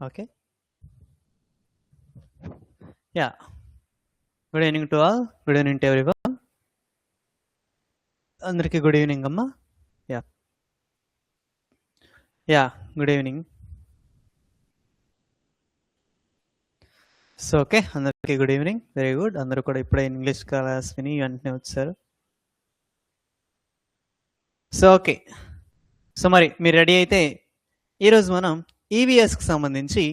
Okay. Yeah, good evening to all. Good evening to everyone. అందరికీ good evening అమ్మా. Yeah yeah good evening. So okay, అందరికీ good evening. Very good. అందరూ కూడా ఇప్పుడే English class విని వెంటనే వచ్చారు. సో ఓకే, సో మరి మీరు రెడీ అయితే ఈరోజు మనం ఈవీఎస్కి సంబంధించి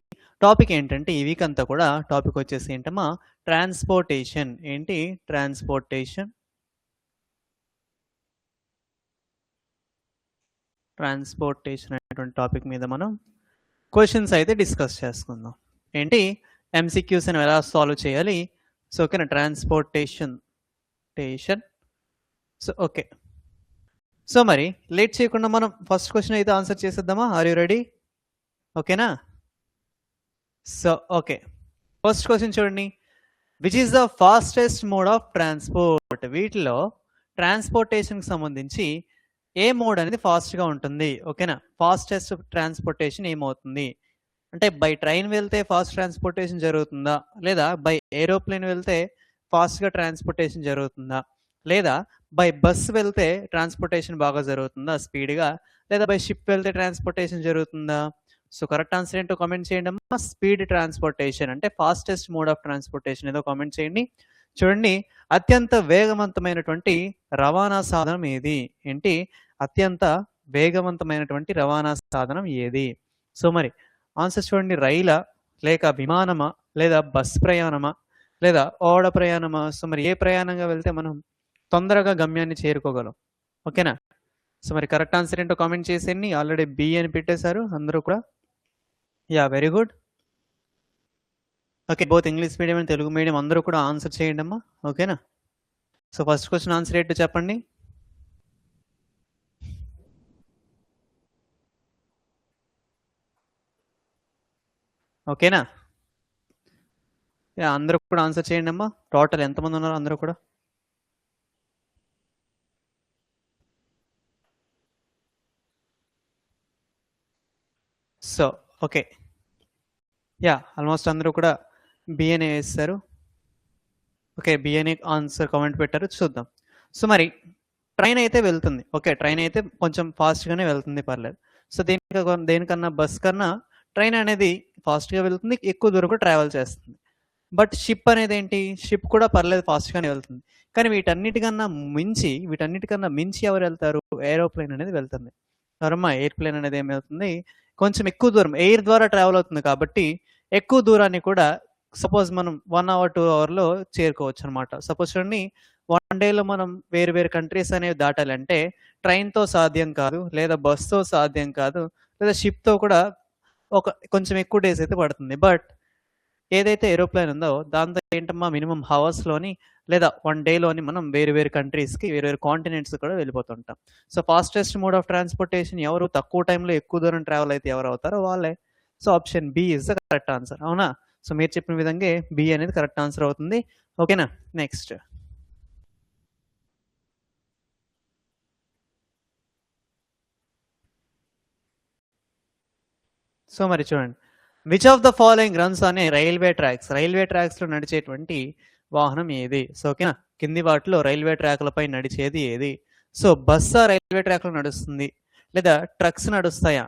టాపిక్ ఏంటంటే ఈ వీక్ అంతా కూడా టాపిక్ వచ్చేసి ఏంటమ్మా, ట్రాన్స్పోర్టేషన్. ఏంటి ట్రాన్స్పోర్టేషన్? ట్రాన్స్పోర్టేషన్ అనేటువంటి టాపిక్ మీద మనం క్వశ్చన్స్ అయితే డిస్కస్ చేసుకుందాం. ఏంటి ఎంసీక్యూస్ అని ఎలా సాల్వ్ చేయాలి. సో ఓకేనా, ట్రాన్స్పోర్టేషన్. సో ఓకే, సో మరి లేట్ చేయకుండా మనం ఫస్ట్ క్వశ్చన్ అయితే ఆన్సర్ చేసేద్దామా? Are you ready? ఓకేనా? సో ఓకే, ఫస్ట్ క్వశ్చన్ చూడండి. Which is the fastest mode of transport? వీటిలో ట్రాన్స్పోర్టేషన్కి సంబంధించి ఏ మోడ్ అనేది ఫాస్ట్గా ఉంటుంది? ఓకేనా, ఫాస్టెస్ట్ ట్రాన్స్పోర్టేషన్ ఏమవుతుంది అంటే బై ట్రైన్ వెళ్తే ఫాస్ట్ ట్రాన్స్పోర్టేషన్ జరుగుతుందా, లేదా బై ఏరోప్లేన్ వెళ్తే ఫాస్ట్గా ట్రాన్స్పోర్టేషన్ జరుగుతుందా, లేదా బై బస్ వెళ్తే ట్రాన్స్పోర్టేషన్ బాగా జరుగుతుందా స్పీడ్గా, లేదా బై షిప్ వెళ్తే ట్రాన్స్పోర్టేషన్ జరుగుతుందా? సో కరెక్ట్ ఆన్సర్ ఏంటో కామెంట్ చేయండి అమ్మా. స్పీడ్ ట్రాన్స్పోర్టేషన్ అంటే ఫాస్టెస్ట్ మోడ్ ఆఫ్ ట్రాన్స్పోర్టేషన్ ఏదో కామెంట్ చేయండి. చూడండి, అత్యంత వేగవంతమైనటువంటి రవాణా సాధనం ఏది? ఏంటి అత్యంత వేగవంతమైనటువంటి రవాణా సాధనం ఏది? సో మరి ఆన్సర్ చూడండి, రైలా, లేక విమానమా, లేదా బస్ ప్రయాణమా, లేదా ఓడ ప్రయాణమా? సో మరి ఏ ప్రయాణంగా వెళ్తే మనం తొందరగా గమ్యాన్ని చేరుకోగలం? ఓకేనా? సో మరి కరెక్ట్ ఆన్సర్ ఏంటో కామెంట్ చేసేయండి. ఆల్రెడీ బి అని పెట్టేశారు అందరూ కూడా. Yeah very good. Okay, both English medium and Telugu medium అందరూ కూడా ఆన్సర్ చేయండి అమ్మా. ఓకేనా? సో ఫస్ట్ క్వశ్చన్ ఆన్సర్ ఏంటో చెప్పండి. ఓకేనా? యా అందరూ కూడా ఆన్సర్ చేయండి అమ్మా. టోటల్ ఎంతమంది ఉన్నారు అందరూ కూడా? సో ఓకే, యా ఆల్మోస్ట్ అందరూ కూడా బిఏనే వేస్తారు. ఓకే, బిఏనే ఆన్సర్ కామెంట్ పెట్టారు, చూద్దాం. సో మరి ట్రైన్ అయితే వెళ్తుంది. ఓకే, ట్రైన్ అయితే కొంచెం ఫాస్ట్గానే వెళ్తుంది, పర్లేదు. సో దేనికన్నా బస్ కన్నా ట్రైన్ అనేది ఫాస్ట్గా వెళ్తుంది, ఎక్కువ దూరం కూడా ట్రావెల్ చేస్తుంది. బట్ షిప్ అనేది ఏంటి, షిప్ కూడా పర్లేదు ఫాస్ట్గానే వెళ్తుంది. కానీ వీటన్నిటికన్నా మించి ఎవరు వెళ్తారు? ఏరోప్లేన్ అనేది వెళ్తుంది. ఎవరమ్మా? ఎయిర్ప్లేన్ అనేది ఏం వెళ్తుంది, కొంచెం ఎక్కువ దూరం ఎయిర్ ద్వారా ట్రావెల్ అవుతుంది కాబట్టి ఎక్కువ దూరాన్ని కూడా సపోజ్ మనం 1 hour 2 hourలో చేరుకోవచ్చు అనమాట. సపోజ్ చూడండి, 1 dayలో మనం వేరు వేరు కంట్రీస్ అనేవి దాటాలంటే ట్రైన్తో సాధ్యం కాదు, లేదా బస్తో సాధ్యం కాదు, లేదా షిప్తో కూడా కొంచెం ఎక్కువ డేస్ అయితే పడుతుంది. బట్ ఏదైతే ఏరోప్లేన్ ఉందో దాంతో ఏంటమ్మా, మినిమం హవర్స్లోని లేదా 1 dayలోని మనం వేరు వేరు కంట్రీస్కి, వేరు వేరు కాంటినెంట్స్ కూడా వెళ్ళిపోతుంటాం. So fastest mode of transportation ఎవరు తక్కువ టైంలో ఎక్కువ దూరం ట్రావెల్ అయితే ఎవరు అవుతారో వాళ్ళే. So option B is the correct answer. అవునా? సో మీరు చెప్పిన విధంగా బి అనేది కరెక్ట్ ఆన్సర్ అవుతుంది. ఓకేనా? నెక్స్ట్. సో మరి చూడండి, which of the following runs అనే రైల్వే ట్రాక్స్లో నడిచేటువంటి వాహనం ఏది? సో ఓకేనా, కింది వాటిలో రైల్వే ట్రాక్లపై నడిచేది ఏది? సో బస్సా రైల్వే ట్రాక్లో నడుస్తుంది, లేదా ట్రక్స్ నడుస్తాయా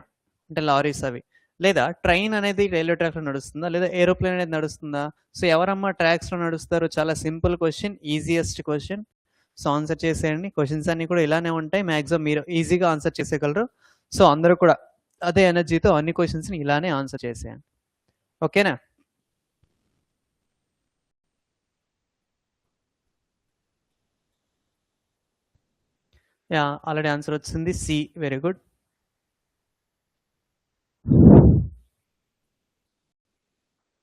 అంటే లారీస్ అవి, లేదా ట్రైన్ అనేది రైల్వే ట్రాక్లో నడుస్తుందా, లేదా ఏరోప్లేన్ అనేది నడుస్తుందా? సో ఎవరమ్మా ట్రాక్స్లో నడుస్తారు? చాలా simple question, easiest question. So answer చేసేయండి. క్వశ్చన్స్ అన్ని కూడా ఇలానే ఉంటాయి, మ్యాక్సిమం మీరు ఈజీగా ఆన్సర్ చేసేయగలరు. సో అందరూ కూడా అదే ఎనర్జీతో అన్ని క్వశ్చన్స్ని ఇలానే ఆన్సర్ చేసేయండి. ఓకేనా? యా ఆల్రెడీ ఆన్సర్ వచ్చింది, C. Very good.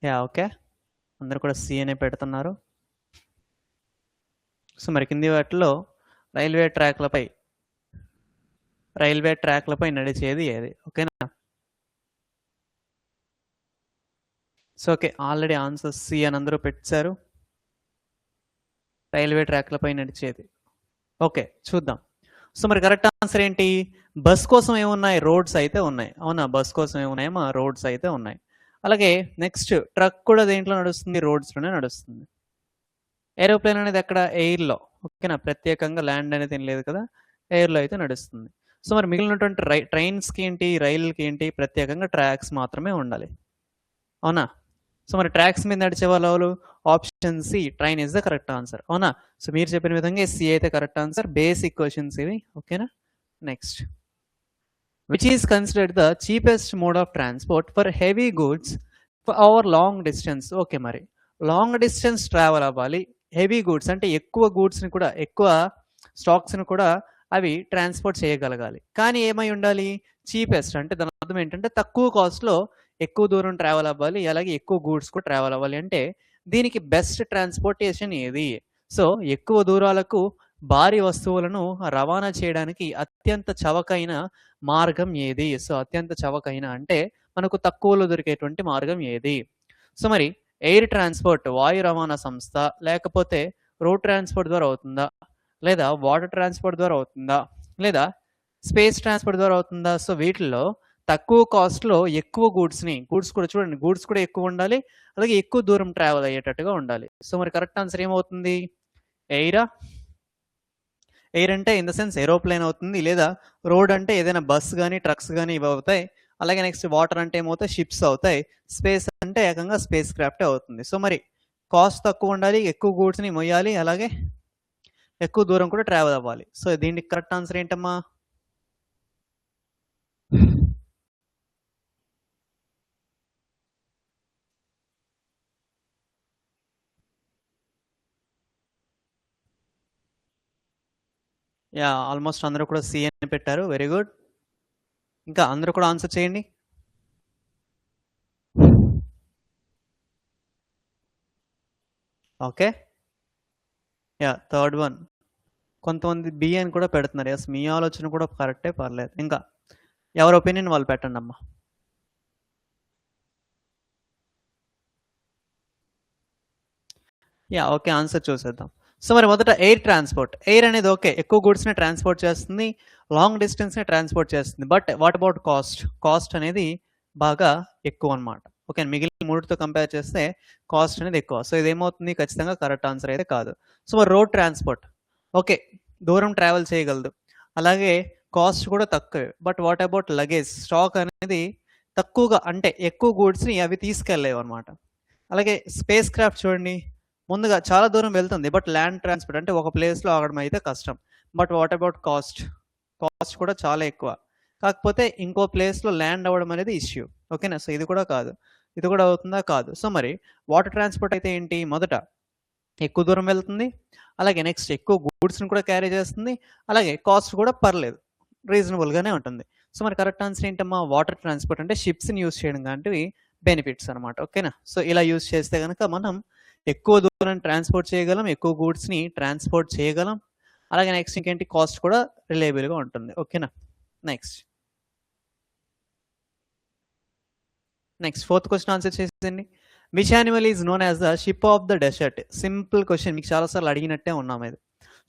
Yeah okay, అందరూ కూడా సి అనే పెడుతున్నారు. సో మరి కింది వాటిలో రైల్వే ట్రాక్లపై నడిచేది ఏది? ఓకేనా? So okay, already answer C అని అందరూ పెట్టారు, రైల్వే ట్రాక్లపై నడిచేది. ఓకే, చూద్దాం. సో మరి కరెక్ట్ ఆన్సర్ ఏంటి? బస్ కోసం ఏమున్నాయి? రోడ్స్ అయితే ఉన్నాయి. అవునా? బస్ కోసం ఏమున్నాయేమో రోడ్స్ అయితే ఉన్నాయి. అలాగే నెక్స్ట్ ట్రక్ కూడా దేంట్లో నడుస్తుంది? రోడ్స్‌లోనే నడుస్తుంది. ఏరోప్లేన్ అనేది ఎక్కడ? ఎయిర్‌లో. ఓకేనా? ప్రత్యేకంగా ల్యాండ్ అనేది ఏం లేదు కదా! ఎయిర్‌లో అయితే నడుస్తుంది. సో మరి మిగిలినటువంటి ట్రైన్స్‌కి ఏంటి? రైళ్ళకి ఏంటి? ప్రత్యేకంగా ట్రాక్స్ మాత్రమే ఉండాలి. అవునా? సో మరి ట్రాక్స్ మీద నడిచే వాళ్ళు ఎవరు? Option C, train is the correct answer. అవునా? సో మీరు చెప్పిన విధంగా సి అయితే కరెక్ట్ ఆన్సర్. బేసిక్ క్వశ్చన్స్ ఇవి. ఓకేనా? Next. Which is considered the cheapest mode of transport for heavy goods for hour long distance? Okay, మరి లాంగ్ డిస్టెన్స్ ట్రావెల్ అవ్వాలి, heavy goods అంటే ఎక్కువ గూడ్స్ని కూడా, ఎక్కువ స్టాక్స్ని కూడా అవి ట్రాన్స్పోర్ట్ చేయగలగాలి. కానీ ఏమై ఉండాలి? చీపెస్ట్ అంటే దాని అర్థం ఏంటంటే తక్కువ కాస్ట్లో ఎక్కువ దూరం ట్రావెల్ అవ్వాలి, అలాగే ఎక్కువ గూడ్స్ కూడా ట్రావెల్ అవ్వాలి. అంటే దీనికి బెస్ట్ ట్రాన్స్పోర్టేషన్ ఏది? సో ఎక్కువ దూరాలకు భారీ వస్తువులను రవాణా చేయడానికి అత్యంత చవకైన మార్గం ఏది? సో అత్యంత చవకైన అంటే మనకు తక్కువలో దొరికేటువంటి మార్గం ఏది? సో మరి ఎయిర్ ట్రాన్స్పోర్ట్, వాయు రవాణా సంస్థ, లేకపోతే రోడ్ ట్రాన్స్పోర్ట్ ద్వారా అవుతుందా, లేదా వాటర్ ట్రాన్స్పోర్ట్ ద్వారా అవుతుందా, లేదా స్పేస్ ట్రాన్స్పోర్ట్ ద్వారా అవుతుందా? సో వీటిల్లో తక్కువ కాస్ట్లో ఎక్కువ గూడ్స్ కూడా చూడండి, గూడ్స్ కూడా ఎక్కువ ఉండాలి, అలాగే ఎక్కువ దూరం ట్రావెల్ అయ్యేటట్టుగా ఉండాలి. సో మరి కరెక్ట్ ఆన్సర్ ఏమవుతుంది? ఎయిరా? ఎయిర్ అంటే ఇన్ ద సెన్స్ ఏరోప్లేన్ అవుతుంది, లేదా రోడ్ అంటే ఏదైనా బస్ కానీ ట్రక్స్ కానీ ఇవి అవుతాయి. అలాగే నెక్స్ట్ వాటర్ అంటే ఏమవుతాయి? షిప్స్ అవుతాయి. స్పేస్ అంటే ఏకంగా స్పేస్ క్రాఫ్టే అవుతుంది. సో మరి కాస్ట్ తక్కువ ఉండాలి, ఎక్కువ గూడ్స్ని మొయ్యాలి, అలాగే ఎక్కువ దూరం కూడా ట్రావెల్ అవ్వాలి. సో దీనికి కరెక్ట్ ఆన్సర్ ఏంటమ్మా? యా, ఆల్మోస్ట్ అందరూ కూడా సి అని పెట్టారు. Very good. ఇంకా అందరూ కూడా ఆన్సర్ చేయండి. Okay, yeah, third one. కొంతమంది బి అని కూడా పెడుతున్నారు. ఎస్, మీ ఆలోచన కూడా కరెక్టే, పర్లేదు. ఇంకా ఎవరి ఒపీనియన్ వాళ్ళు పెట్టండి అమ్మా. యా, ఓకే, ఆన్సర్ చూసేద్దాం. సో మరి మొదట ఎయిర్ ట్రాన్స్పోర్ట్. ఎయిర్ అనేది ఓకే, ఎక్కువ గూడ్స్ని ట్రాన్స్పోర్ట్ చేస్తుంది, లాంగ్ డిస్టెన్స్ని ట్రాన్స్పోర్ట్ చేస్తుంది. But what about cost? Cost అనేది బాగా ఎక్కువ అనమాట. ఓకే, మిగిలిన మూడుతో కంపేర్ చేస్తే కాస్ట్ అనేది ఎక్కువ. సో ఇదేమవుతుంది? ఖచ్చితంగా కరెక్ట్ ఆన్సర్ అయితే కాదు. సో మరి రోడ్ ట్రాన్స్పోర్ట్ ఓకే, దూరం ట్రావెల్ చేయగలదు, అలాగే కాస్ట్ కూడా తక్కువే. But what about luggage? Stock అనేది తక్కువగా, అంటే ఎక్కువ గూడ్స్ని అవి తీసుకెళ్ళలేవు అనమాట. అలాగే స్పేస్ క్రాఫ్ట్ చూడండి, ముందుగా చాలా దూరం వెళ్తుంది, బట్ ల్యాండ్ ట్రాన్స్పోర్ట్ అంటే ఒక ప్లేస్లో ఆగడం అయితే కష్టం. But what about cost? Cost కూడా చాలా ఎక్కువ, కాకపోతే ఇంకో ప్లేస్లో ల్యాండ్ అవ్వడం అనేది ఇష్యూ. ఓకేనా? సో ఇది కూడా కాదు. ఇది కూడా అవుతుందా? కాదు. సో మరి వాటర్ ట్రాన్స్పోర్ట్ అయితే ఏంటి? మొదట ఎక్కువ దూరం వెళ్తుంది, అలాగే నెక్స్ట్ ఎక్కువ గూడ్స్ని కూడా క్యారీ చేస్తుంది, అలాగే కాస్ట్ కూడా పర్లేదు, రీజనబుల్గానే ఉంటుంది. సో మరి కరెక్ట్ ఆన్సర్ ఏంటమ్మా? వాటర్ ట్రాన్స్పోర్ట్ అంటే షిప్స్ని యూస్ చేయడం లాంటివి బెనిఫిట్స్ అనమాట. ఓకేనా? సో ఇలా యూస్ చేస్తే కనుక మనం ఎక్కువ దూరం ట్రాన్స్పోర్ట్ చేయగలం, ఎక్కువ గూడ్స్ని ట్రాన్స్పోర్ట్ చేయగలం, అలాగే నెక్స్ట్ ఇంకేంటి? కాస్ట్ కూడా రిలయబుల్గా ఉంటుంది. ఓకేనా? నెక్స్ట్ ఫోర్త్ క్వశ్చన్ ఆన్సర్ చేసేయండి. Which animal is known as the ship of the dessert? Simple question, మీకు చాలాసార్లు అడిగినట్టే ఉన్నాం ఇది.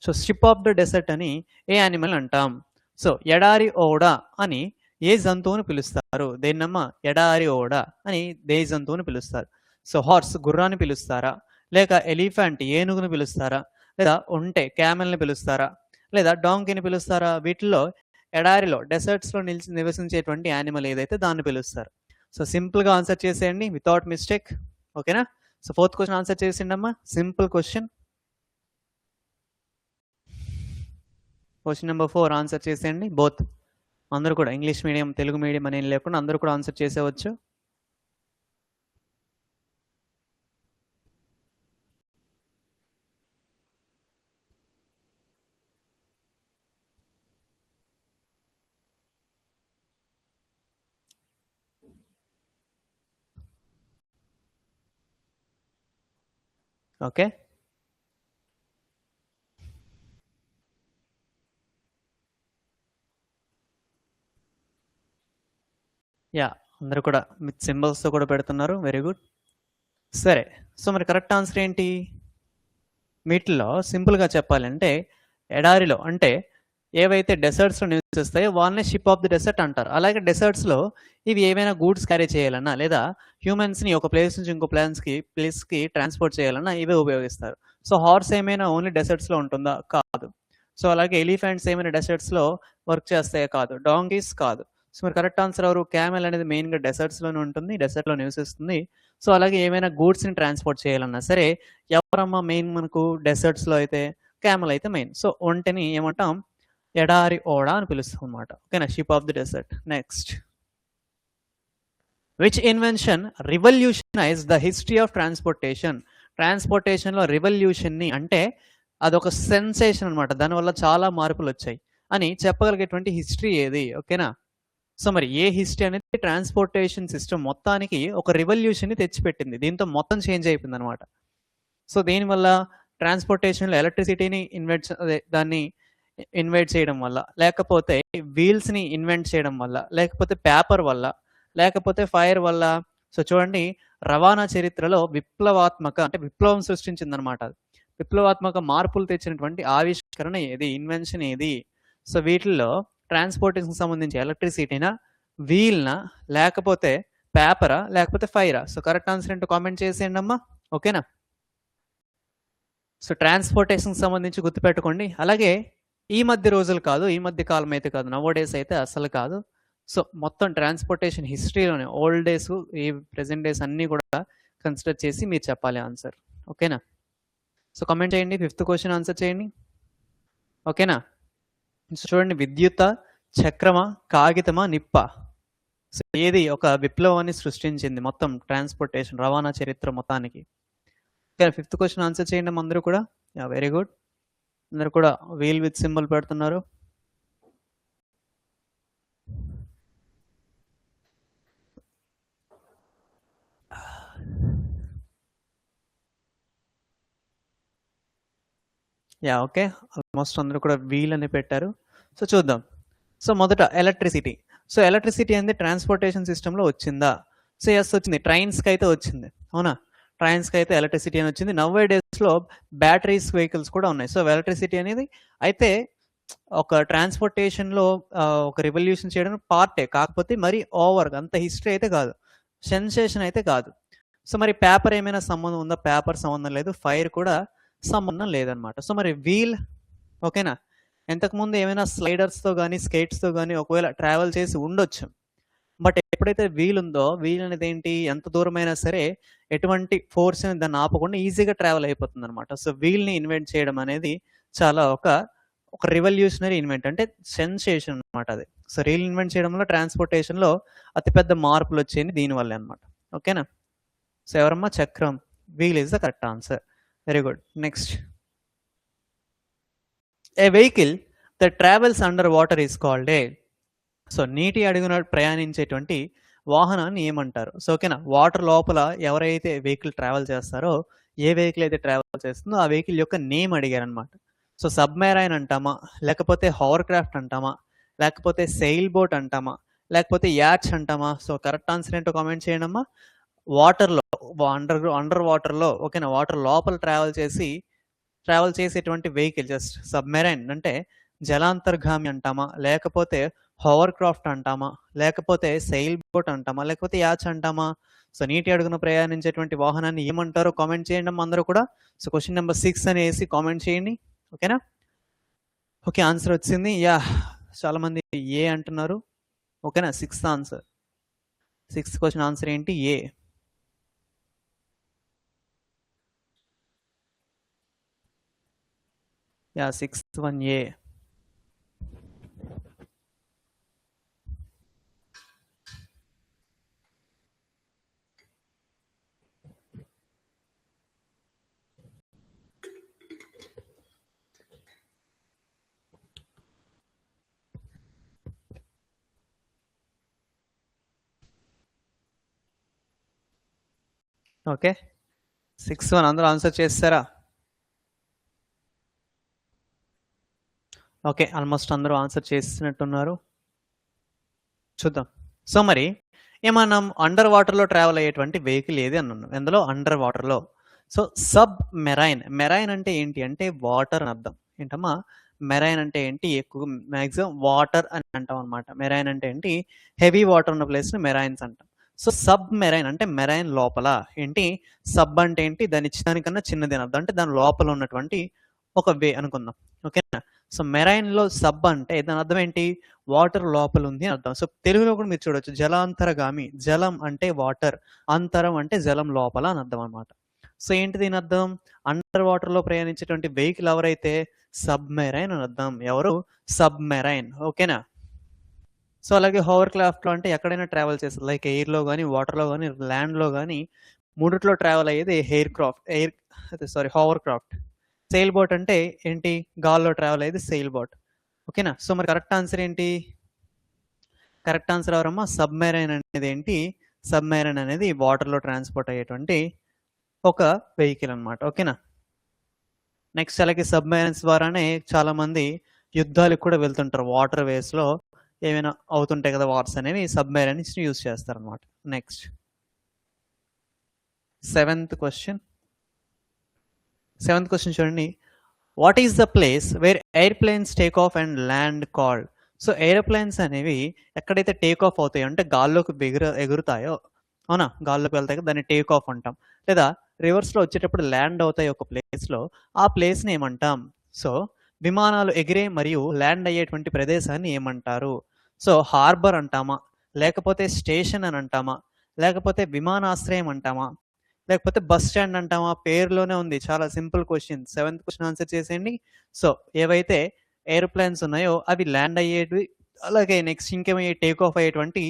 So ship of the dessert అని ఏ యానిమల్ అంటాం? సో ఎడారి ఓడ అని ఏ జంతువుని పిలుస్తారు? దేన్నమ్మా? ఎడారి ఓడ అని ఏ జంతువుని పిలుస్తారు? సో హార్స్, గుర్రాన్ని పిలుస్తారా, లేక ఎలిఫెంట్, ఏనుగుని పిలుస్తారా, లేదా ఒంటె, క్యామెల్ని పిలుస్తారా, లేదా డాంకీని పిలుస్తారా? వీటిల్లో ఎడారిలో, డెసర్ట్స్లో నివసించేటువంటి యానిమల్ ఏదైతే దాన్ని పిలుస్తారు. సో సింపుల్గా ఆన్సర్ చేసేయండి వితౌట్ మిస్టేక్. ఓకేనా? సో ఫోర్త్ క్వశ్చన్ ఆన్సర్ చేసిండమ్మా. Simple question. Question number 4 answer చేసేయండి. బోత్ అందరూ కూడా, ఇంగ్లీష్ మీడియం తెలుగు మీడియం అనేది లేకుండా అందరూ కూడా ఆన్సర్ చేసేవచ్చు. ఓకే, యా, అందరూ కూడా విత్ సింబల్స్తో కూడా పెడుతున్నారు. Very good. సరే, సో మరి కరెక్ట్ ఆన్సర్ ఏంటి? వీటిల్లో సింపుల్గా చెప్పాలంటే ఎడారిలో అంటే ఏవైతే డెసర్ట్స్లో నివసిస్తాయో వాళ్ళని షిప్ ఆఫ్ ది డెసర్ట్ అంటారు. అలాగే డెసర్ట్స్లో ఇవి ఏవైనా గూడ్స్ క్యారీ చేయాలన్నా లేదా హ్యూమన్స్ని ఒక ప్లేస్ నుంచి ఇంకో ప్లేస్కి ట్రాన్స్పోర్ట్ చేయాలన్నా ఇవే ఉపయోగిస్తారు. సో హార్స్ ఏమైనా ఓన్లీ డెసర్ట్స్లో ఉంటుందా? కాదు. సో అలాగే ఎలిఫెంట్స్ ఏమైనా డెసర్ట్స్లో వర్క్ చేస్తాయో కాదు. డాంకీస్ కాదు. సో మరి కరెక్ట్ ఆన్సర్ ఎవరు? క్యామెల్ అనేది మెయిన్గా డెసర్ట్స్లోనే ఉంటుంది, డెసర్ట్లో నివసిస్తుంది. సో అలాగే ఏమైనా గూడ్స్ని ట్రాన్స్పోర్ట్ చేయాలన్నా సరే ఎవరమ్మా మెయిన్ మనకు డెసర్ట్స్లో అయితే క్యామెల్ అయితే మెయిన్. సో ఒంటెని ఏమంటాం? ఎడారి ఓడ అని పిలుస్తాం అనమాట. ఓకేనా? Ship of the desert. Next, which invention revolutionise the history of transportation? ట్రాన్స్పోర్టేషన్లో రివల్యూషన్ని అంటే అదొక సెన్సేషన్ అనమాట, దానివల్ల చాలా మార్పులు వచ్చాయి అని చెప్పగలిగేటువంటి హిస్టరీ ఏది? ఓకేనా? సో మరి ఏ హిస్టరీ అనేది ట్రాన్స్పోర్టేషన్ సిస్టమ్ మొత్తానికి ఒక రివల్యూషన్ని తెచ్చిపెట్టింది, దీంతో మొత్తం చేంజ్ అయిపోయింది అనమాట. సో దీనివల్ల ట్రాన్స్పోర్టేషన్లో ఎలక్ట్రిసిటీని దాన్ని ఇన్వైట్ చేయడం వల్ల, లేకపోతే వీల్స్ని ఇన్వెంట్ చేయడం వల్ల, లేకపోతే పేపర్ వల్ల, లేకపోతే ఫైర్ వల్ల. సో చూడండి, రవాణా చరిత్రలో విప్లవం సృష్టించింది అనమాట. విప్లవాత్మక మార్పులు తెచ్చినటువంటి ఆవిష్కరణ ఏది? ఇన్వెన్షన్ ఏది? సో వీటిల్లో ట్రాన్స్పోర్టేషన్కి సంబంధించి ఎలక్ట్రిసిటీనా, వీల్నా, లేకపోతే పేపరా, లేకపోతే ఫైరా? సో కరెక్ట్ ఆన్సర్ ఏంటో కామెంట్ చేసేయండి అమ్మా. ఓకేనా? సో ట్రాన్స్పోర్టేషన్కి సంబంధించి గుర్తుపెట్టుకోండి. అలాగే ఈ మధ్య రోజులు కాదు, ఈ మధ్య కాలం అయితే కాదు, నవో డేస్ అయితే అసలు కాదు. సో మొత్తం ట్రాన్స్పోర్టేషన్ హిస్టరీలోనే ఓల్డ్ డేస్, ఈ ప్రెసెంట్ డేస్ అన్నీ కూడా కన్సిడర్ చేసి మీరు చెప్పాలి ఆన్సర్. ఓకేనా? సో కమెంట్ చేయండి, 5th క్వశ్చన్ ఆన్సర్ చేయండి. ఓకేనా? చూడండి, విద్యుత్, చక్రమా, కాగితమా, నిప్ప? సో ఏది ఒక విప్లవాన్ని సృష్టించింది మొత్తం ట్రాన్స్పోర్టేషన్ రవాణా చరిత్ర మొత్తానికి? 5th క్వశ్చన్ ఆన్సర్ చేయండి అందరూ కూడా. Yeah, very good. అందరూ కూడా వీల్ విత్ సింబల్ పెడుతున్నారు. Yeah, okay. ఆల్మోస్ట్ అందరూ కూడా వీల్ అని పెట్టారు. సో చూద్దాం. సో మొదట ఎలక్ట్రిసిటీ. సో ఎలక్ట్రిసిటీ అనేది ట్రాన్స్పోర్టేషన్ సిస్టంలో వచ్చిందా? సో ఎస్, వచ్చింది. ట్రైన్స్కి అయితే వచ్చింది, అవునా? ట్రైన్స్కి అయితే ఎలక్ట్రిసిటీ అని వచ్చింది. నవ్వే డేస్లో బ్యాటరీస్ వెహికల్స్ కూడా ఉన్నాయి. సో ఎలక్ట్రిసిటీ అనేది అయితే ఒక ట్రాన్స్పోర్టేషన్లో ఒక రివల్యూషన్ చేయడం పార్టే, కాకపోతే మరి ఓవర్ అంత హిస్టరీ అయితే కాదు, సెన్సేషన్ అయితే కాదు. సో మరి పేపర్ ఏమైనా సంబంధం ఉందా? పేపర్ సంబంధం లేదు. ఫైర్ కూడా సంబంధం లేదనమాట. సో మరి వీల్, ఓకేనా? ఇంతకుముందు ఏమైనా స్లైడర్స్తో కానీ స్కేట్స్తో కానీ ఒకవేళ ట్రావెల్ చేసి ఉండొచ్చు. బట్ ఎప్పుడైతే వీల్ ఉందో, వీల్ అనేది ఏంటి? ఎంత దూరమైనా సరే ఎటువంటి ఫోర్స్ అనేది దాన్ని ఆపకుండా ఈజీగా ట్రావెల్ అయిపోతుంది అనమాట. సో వీల్ని ఇన్వెంట్ చేయడం అనేది చాలా ఒక రివల్యూషనరీ ఇన్వెంట్, అంటే సెన్సేషన్ అనమాట అది. సో వీల్ ఇన్వెంట్ చేయడంలో ట్రాన్స్పోర్టేషన్లో అతిపెద్ద మార్పులు వచ్చేది దీనివల్లే అనమాట. ఓకేనా? సో ఎవరమ్మా? చక్రం. Wheel is the correct answer. Very good. Next, a vehicle that travels under water is called a? So నీటి అడుగున ప్రయాణించేటువంటి వాహనాన్ని ఏమంటారు? సో ఓకేనా, వాటర్ లోపల ఎవరైతే వెహికల్ ట్రావెల్ చేస్తారో, ఏ వెహికల్ అయితే ట్రావెల్ చేస్తుందో ఆ వెహికల్ యొక్క నేమ్ అడిగారు అనమాట. సో సబ్మెరైన్ అంటామా, లేకపోతే హోవర్ క్రాఫ్ట్ అంటామా, లేకపోతే సెయిల్ బోట్ అంటామా, లేకపోతే యాచ్ అంటామా? సో కరెక్ట్ ఆన్సర్ ఏంటో కామెంట్ చేయండి అమ్మా. వాటర్లో, అండర్ వాటర్లో, ఓకేనా, వాటర్ లోపల ట్రావెల్ చేసేటువంటి వెహికల్ జస్ట్ సబ్మెరైన్ అంటే జలాంతర్గామి అంటామా, లేకపోతే హోవర్ క్రాఫ్ట్ అంటామా, లేకపోతే సెయిల్ బోట్ అంటామా, లేకపోతే యాచ్ అంటామా? సో నీటి అడుగున ప్రయాణించేటువంటి వాహనాన్ని ఏమంటారో కామెంట్ చేయండి అమ్మ అందరూ కూడా. సో క్వశ్చన్ నెంబర్ 6 అని వేసి కామెంట్ చేయండి. ఓకేనా? ఓకే, ఆన్సర్ వచ్చింది. యా, చాలా మంది ఏ అంటున్నారు. ఓకేనా? 6th answer. 6th question answer ఏంటి? ఏ. యా, 6th వన్ ఏ. ఓకే, 6th వన్ అందరూ ఆన్సర్ చేస్తారా? ఓకే, ఆల్మోస్ట్ అందరూ ఆన్సర్ చేసినట్టున్నారు. చూద్దాం. సో మరి మనం అండర్ వాటర్లో ట్రావెల్ అయ్యేటువంటి వెహికల్ ఏది అని ఉన్నాం ఎందులో? అండర్ వాటర్లో. So sub marine. మెరైన్ అంటే ఏంటి అంటే వాటర్ అని అర్థం. ఏంటమ్మా? మెరైన్ అంటే ఏంటి? ఎక్కువ మాక్సిమం వాటర్ అని అంటాం అనమాట. మెరైన్ అంటే ఏంటి? హెవీ వాటర్ ఉన్న ప్లేస్‌ని మెరైన్స్ అంటాం. సో, సబ్ మెరైన్ అంటే మెరైన్ లోపల ఏంటి? సబ్ అంటే ఏంటి? దానికన్నా చిన్నది అని అర్థం. అంటే దాని లోపల ఉన్నటువంటి ఒక వే అనుకుందాం. ఓకేనా? సో, మెరైన్‌లో సబ్ అంటే దాని అర్థం ఏంటి? వాటర్ లోపల ఉంది అని అర్థం. సో, తెలుగులో కూడా మీరు చూడొచ్చు. జలాంతరగామి. జలం అంటే వాటర్. అంతరం అంటే జలం లోపల అని అర్థం అనమాట. సో, ఏంటి దీని అర్థం? అండర్ వాటర్‌లో ప్రయాణించేటువంటి వెహికల్ ఎవరైతే సబ్‌మెరైన్ అని అర్థం. ఎవరు? సబ్‌మెరైన్. ఓకేనా? సో, అలాగే హోవర్ క్రాఫ్ట్‌లో అంటే ఎక్కడైనా ట్రావెల్ చేస్తది. లైక్ ఎయిర్‌లో గాని, వాటర్‌లో గాని, ల్యాండ్‌లో గాని మూడిట్లో ట్రావెల్ అయ్యేది హోవర్ క్రాఫ్ట్. సెయిల్ బోట్ అంటే ఏంటి? గాల్లో ట్రావెల్ అయ్యేది సెయిల్ బోట్. ఓకేనా? సో, మరి కరెక్ట్ ఆన్సర్ ఏంటి? కరెక్ట్ ఆన్సర్ ఎవరమ్మా? సబ్‌మెరైన్ అనేది ఏంటి? సబ్‌మెరైన్ అనేది వాటర్‌లో ట్రాన్స్‌పోర్ట్ అయ్యేటువంటి ఒక వెహికల్ అన్నమాట. ఓకేనా? నెక్స్ట్ అలాగే సబ్‌మెరైన్స్ ద్వారానే చాలామంది యుద్ధాలకు కూడా వెళ్తుంటారు. వాటర్ వేస్‌లో ఏమైనా అవుతుంటాయి కదా! వార్స్ అనేవి సబ్‌మెరైన్స్‌ని యూజ్ చేస్తారనమాట. Next seventh question. Seventh question చూడండి. What is the place where airplanes take off and land called? So, aeroplanes అనేవి ఎక్కడైతే టేక్ ఆఫ్ అవుతాయో అంటే గాల్లోకి ఎగురుతాయో అవునా? గాల్లోకి వెళ్తాయి కదా! దాన్ని టేక్ ఆఫ్ అంటాం. లేదా రివర్స్‌లో వచ్చేటప్పుడు ల్యాండ్ అవుతాయి ఒక ప్లేస్‌లో. ఆ ప్లేస్‌ని ఏమంటాం? సో, విమానాలు ఎగిరే మరియు ల్యాండ్ అయ్యేటువంటి ప్రదేశాన్ని ఏమంటారు? సో, హార్బర్ అంటామా? లేకపోతే స్టేషన్ అని అంటామా? లేకపోతే విమానాశ్రయం అంటామా? లేకపోతే బస్ స్టాండ్ అంటామా? పేరులోనే ఉంది. చాలా simple question. Seventh question answer చేసేయండి. సో, ఏవైతే ఏరోప్లేన్స్ ఉన్నాయో అవి ల్యాండ్ అయ్యేటివి. అలాగే నెక్స్ట్ ఇంకేమయ్యే టేక్ ఆఫ్ అయ్యేటువంటి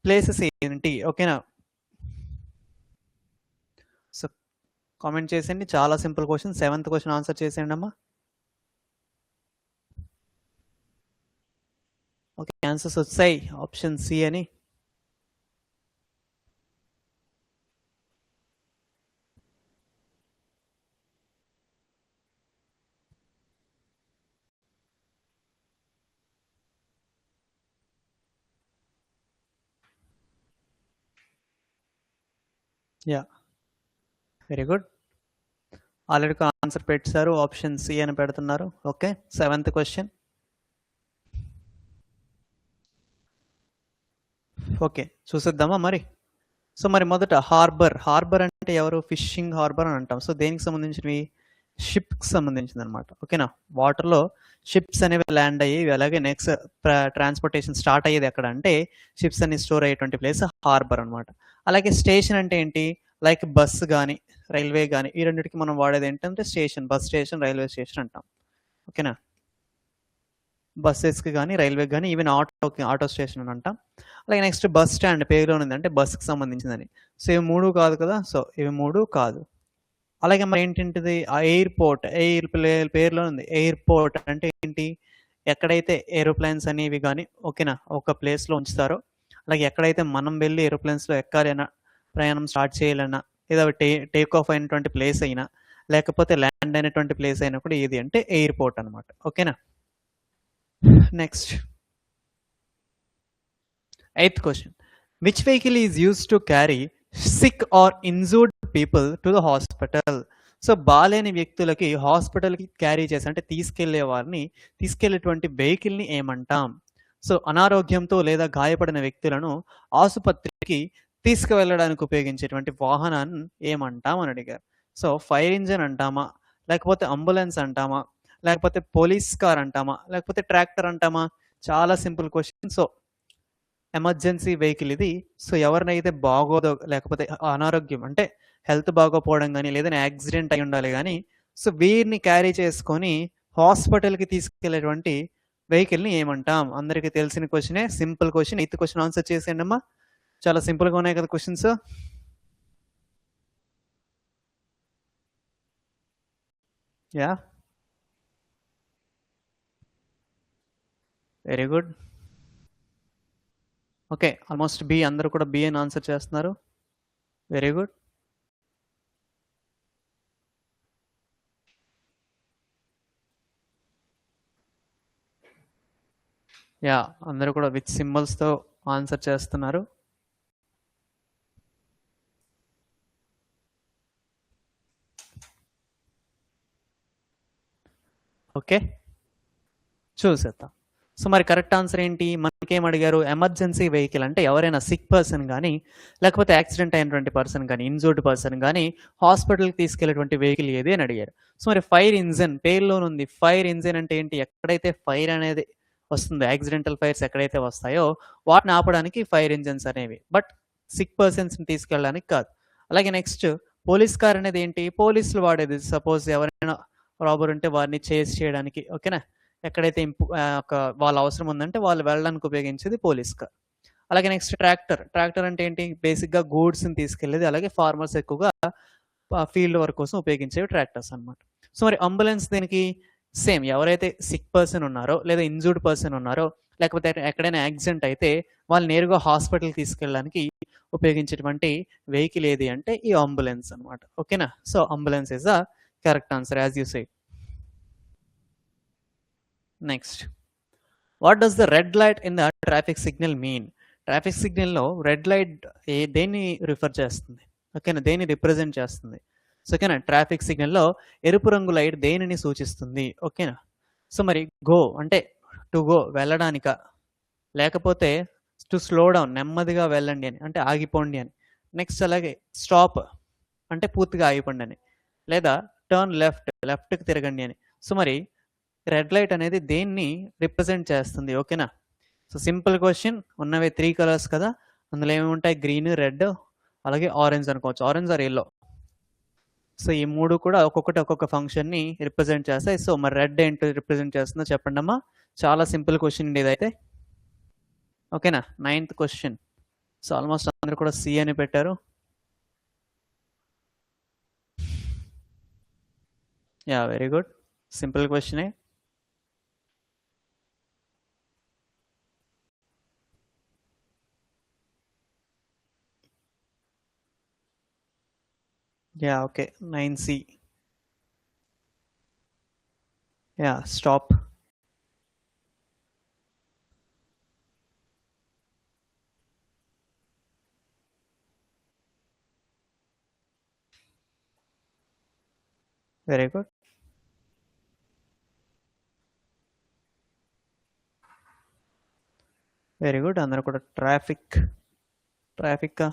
ప్లేసెస్ ఏంటి? ఓకేనా? సో, కామెంట్ చేసేయండి. చాలా simple question. Seventh question answer చేసేయండమ్మా. ఓకే. ఆన్సర్స్ వచ్చాయి. ఆప్షన్ సి అని. Yeah! Very good. Already answer పెట్టేసారు. ఆప్షన్ సి అని పెడుతున్నారు. ఓకే. Seventh question. ఓకే. చూసేద్దామా మరి? సో, మరి మొదట హార్బర్. హార్బర్ అంటే ఎవరు? ఫిషింగ్ హార్బర్ అని అంటాం. సో, దేనికి సంబంధించినవి? షిప్‌కి సంబంధించిందనమాట. ఓకేనా? వాటర్‌లో షిప్స్ అనేవి ల్యాండ్ అయ్యి అలాగే నెక్స్ట్ ట్రాన్స్‌పోర్టేషన్ స్టార్ట్ అయ్యేది ఎక్కడ అంటే షిప్స్ అన్ని స్టోర్ అయ్యేటువంటి ప్లేస్ హార్బర్ అనమాట. అలాగే స్టేషన్ అంటే ఏంటి? లైక్ బస్ గాని, రైల్వే గాని ఈ రెండిటికి మనం వాడేది ఏంటంటే station. Bus station, railway station అంటాం. ఓకేనా? బసెస్‌కి గాని, రైల్వేకి గాని ఈవెన్ ఆటో స్టేషన్ అని అంటాం. అలాగే నెక్స్ట్ బస్ స్టాండ్ పేరులోనే ఉంది. అంటే బస్‌కి సంబంధించిందని. సో, ఇవి 3 కాదు కదా! సో, ఇవి 3 కాదు. అలాగే మరి ఏంటంటిది ఎయిర్‌పోర్ట్ పేరులో ఉంది. ఎయిర్‌పోర్ట్ అంటే ఏంటి? ఎక్కడైతే ఏరోప్లేన్స్ అనేవి గాని ఓకేనా? ఒక ప్లేస్‌లో ఉంచుతారో, అలాగే ఎక్కడైతే మనం వెళ్లి ఏరోప్లేన్స్‌లో ఎక్కాలన్నా, ప్రయాణం స్టార్ట్ చేయాలన్నా, లేదా టేక్ ఆఫ్ అయినటువంటి ప్లేస్ అయినా, లేకపోతే ల్యాండ్ అయినటువంటి ప్లేస్ అయినా కూడా ఏది అంటే ఎయిర్‌పోర్ట్ అనమాట. ఓకేనా? Next eighth question. Which vehicle is used to carry sick or injured people to the hospital? So, బాలేని వ్యక్తులకి హాస్పిటల్‌కి క్యారీ చేసి అంటే తీసుకెళ్లే వారిని తీసుకెళ్ళేటువంటి వెహికల్‌ని ఏమంటాం? సో, అనారోగ్యంతో లేదా గాయపడిన వ్యక్తులను ఆసుపత్రికి తీసుకువెళ్ళడానికి ఉపయోగించేటువంటి వాహనాన్ని ఏమంటాం అని అడిగారు. సో, ఫైర్ ఇంజిన్ అంటామా? లేకపోతే అంబులెన్స్ అంటామా? లేకపోతే పోలీస్ కార్ అంటామా? లేకపోతే ట్రాక్టర్ అంటామా? చాలా simple question. So, emergency vehicle ఇది. సో, ఎవరినైతే బాగోదో లేకపోతే అనారోగ్యం అంటే హెల్త్ బాగోపోవడం గాని, లేదంటే యాక్సిడెంట్ అయ్యి ఉండాలి గాని, సో, వీరిని క్యారీ చేసుకొని హాస్పిటల్‌కి తీసుకెళ్ళేటువంటి వెహికల్‌ని ఏమంటాం? అందరికి తెలిసిన క్వెషనే. Simple question. Eighth question answer చేసేయండమ్మా. చాలా సింపుల్‌గా ఉన్నాయి కదా questions. Yeah! Very good. Okay. Almost B అందరూ కూడా బి అని ఆన్సర్ చేస్తున్నారు. Very good. యాహ్! అందరూ కూడా విత్ సింబల్స్‌తో ఆన్సర్ చేస్తున్నారు. ఓకే. చూసేద్దాం. సో, మరి కరెక్ట్ ఆన్సర్ ఏంటి? మనకేం అడిగారు? ఎమర్జెన్సీ వెహికల్ అంటే ఎవరైనా సిక్ పర్సన్ గానీ, లేకపోతే యాక్సిడెంట్ అయినటువంటి పర్సన్ గానీ, ఇంజ్యూర్డ్ పర్సన్ గానీ, హాస్పిటల్‌కి తీసుకెళ్ళేటువంటి వెహికల్ ఏది అని అడిగారు. సో, మరి ఫైర్ ఇంజిన్ పేరులోనుంది. ఫైర్ ఇంజిన్ అంటే ఏంటి? ఎక్కడైతే ఫైర్ అనేది వస్తుందో, యాక్సిడెంటల్ ఫైర్స్ ఎక్కడైతే వస్తాయో, వాటిని ఆపడానికి ఫైర్ ఇంజిన్స్ అనేవి. బట్ సిక్ పర్సన్స్‌ని తీసుకెళ్ళడానికి కాదు. అలాగే నెక్స్ట్ పోలీస్ కార్ అనేది ఏంటి? పోలీసులు వాడేది. సపోజ్ ఎవరైనా రాబర్ ఉంటే వారిని చేజ్ చేయడానికి. ఓకేనా? ఎక్కడైతే ఒక వాళ్ళ అవసరం ఉందంటే వాళ్ళు వెళ్ళడానికి ఉపయోగించేది పోలీస్ కార్. అలాగే నెక్స్ట్ ట్రాక్టర్. ట్రాక్టర్ అంటే ఏంటి? బేసిక్‌గా గూడ్స్‌ని తీసుకెళ్ళేది. అలాగే ఫార్మర్స్ ఎక్కువగా ఫీల్డ్ వర్క్ కోసం ఉపయోగించేవి ట్రాక్టర్స్ అన్నమాట. సో, మరి అంబులెన్స్ దేనికి? సేమ్ ఎవరైతే సిక్ పర్సన్ ఉన్నారో, లేదా ఇంజ్యూర్డ్ పర్సన్ ఉన్నారో, లేకపోతే ఎక్కడైనా యాక్సిడెంట్ అయితే వాళ్ళు నేరుగా హాస్పిటల్‌కి తీసుకెళ్ళడానికి ఉపయోగించేటువంటి వెహికల్ ఏది అంటే ఈ అంబులెన్స్ అన్నమాట. ఓకేనా? So, ambulance is the correct answer as you said. Next. What does the red light in the traffic signal mean? Traffic సిగ్నల్‌లో రెడ్ లైట్ దేన్ని రిఫర్ చేస్తుంది? ఓకేనా? దేన్ని రిప్రజెంట్ చేస్తుంది? సో, ఓకేనా? ట్రాఫిక్ సిగ్నల్‌లో ఎరుపు రంగు లైట్ దేనిని సూచిస్తుంది? ఓకేనా? సో, మరి గో అంటే టు గో వెళ్ళడానికా? లేకపోతే టు స్లో డౌన్ నెమ్మదిగా వెళ్ళండి అని అంటే ఆగిపోండి అని. నెక్స్ట్ అలాగే స్టాప్ అంటే పూర్తిగా ఆగిపోండి అని. లేదా టర్న్ లెఫ్ట్‌కి తిరగండి అని. సో, మరి రెడ్ లైట్ అనేది దేన్ని రిప్రజెంట్ చేస్తుంది? ఓకేనా? So, simple question. ఉన్నవి 3 కలర్స్ కదా! అందులో ఏమేముంటాయి? గ్రీన్, రెడ్ అలాగే ఆరెంజ్ అనుకోవచ్చు. Orange are yellow. సో, ఈ 3 కూడా ఒక్కొక్కటి ఒక్కొక్క ఫంక్షన్‌ని రిప్రజెంట్ చేస్తాయి. సో, మరి రెడ్ ఏంటో రిప్రజెంట్ చేస్తుందో చెప్పండమ్మా. చాలా సింపుల్ క్వెషన్ అండి ఇదైతే. ఓకేనా? Ninth question. సో, ఆల్మోస్ట్ అందరూ కూడా సి అని పెట్టారు. యాహ్! Very good. సింపుల్ క్వెషనే. యాహ్! ఓకే. 9సి. Yeah! Stop. Very good. Very good. అందరూ కూడా ట్రాఫిక్కా?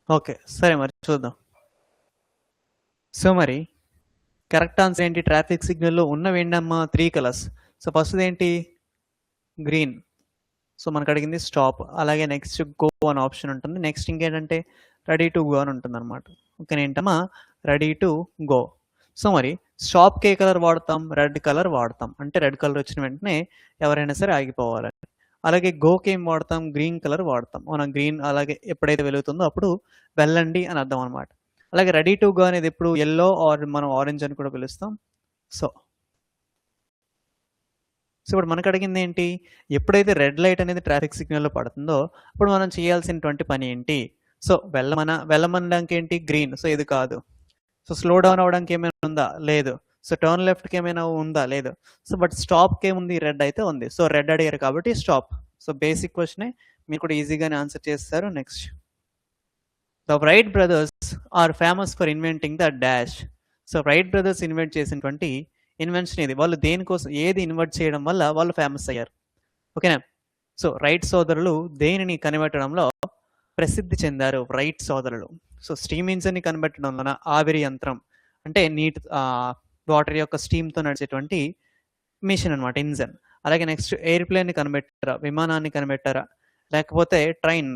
ఓకే. సరే మరి చూద్దాం. సో, మరి కరెక్ట్ ఆన్సర్ ఏంటి? ట్రాఫిక్ సిగ్నల్‌లో ఉన్నవేంటమ్మా 3 కలర్స్. సో, ఫస్ట్‌దేంటి? గ్రీన్. సో, మనకడిగింది స్టాప్. అలాగే నెక్స్ట్ గో అని ఆప్షన్ ఉంటుంది. నెక్స్ట్ ఇంకేంటంటే రెడీ టు గో అని ఉంటుందన్నమాట. ఓకేనా ఏంటమ్మా? Ready to go. సో, మరి స్టాప్‌కి ఏ కలర్ వాడతాం? రెడ్ కలర్ వాడతాం. అంటే రెడ్ కలర్ వచ్చిన వెంటనే ఎవరైనా సరే ఆగిపోవాలని. అలాగే గోకి ఏం వాడతాం? గ్రీన్ కలర్ వాడతాం. మనం గ్రీన్ అలాగే ఎప్పుడైతే వెలుగుతుందో అప్పుడు వెళ్ళండి అని అర్థం అనమాట. అలాగే రెడీ టు గో అనేది ఎప్పుడు యెల్లో ఆర్ మనం ఆరెంజ్ అని కూడా పిలుస్తాం. సో, ఇప్పుడు మనకడిగింది ఏంటి? ఎప్పుడైతే రెడ్ లైట్ అనేది ట్రాఫిక్ సిగ్నల్‌లో పడుతుందో అప్పుడు మనం చేయాల్సినటువంటి పని ఏంటి? సో, వెళ్ళమనడానికి ఏంటి? గ్రీన్. సో, ఇది కాదు. సో, స్లో డౌన్ అవ్వడానికి ఏమైనా ఉందా? లేదు. సో, టర్న్ లెఫ్ట్‌కి ఏమైనా ఉందా? లేదు. సో, బట్ స్టాప్‌కి ఏముంది? రెడ్ అయితే ఉంది. సో, రెడ్ అడిగారు కాబట్టి స్టాప్. So, basic క్వెషనే. మీరు కూడా ఈజీగానే ఆన్సర్ చేస్తారు. Next. The Wright brothers are famous for inventing the dash. So, Wright brothers invent చేసినటువంటి ఇన్వెన్షన్ ఇది. వాళ్ళు దేనికోసం ఏది ఇన్వెంట్ చేయడం వల్ల వాళ్ళు ఫేమస్ అయ్యారు? ఓకేనా? సో, రైట్ సోదరులు దేనిని కనిపెట్టడంలో ప్రసిద్ధి చెందారు? రైట్ సోదరులు. సో, స్టీమ్ ఇంజిన్‌ని కనిపెట్టడంలోన ఆవిరి యంత్రం అంటే వాటర్ యొక్క స్టీమ్‌తో నడిచేటువంటి మిషన్ అనమాట ఇంజిన్. అలాగే నెక్స్ట్ ఎయిర్‌ప్లేన్‌ని కనిపెట్టారా? విమానాన్ని కనిపెట్టారా? లేకపోతే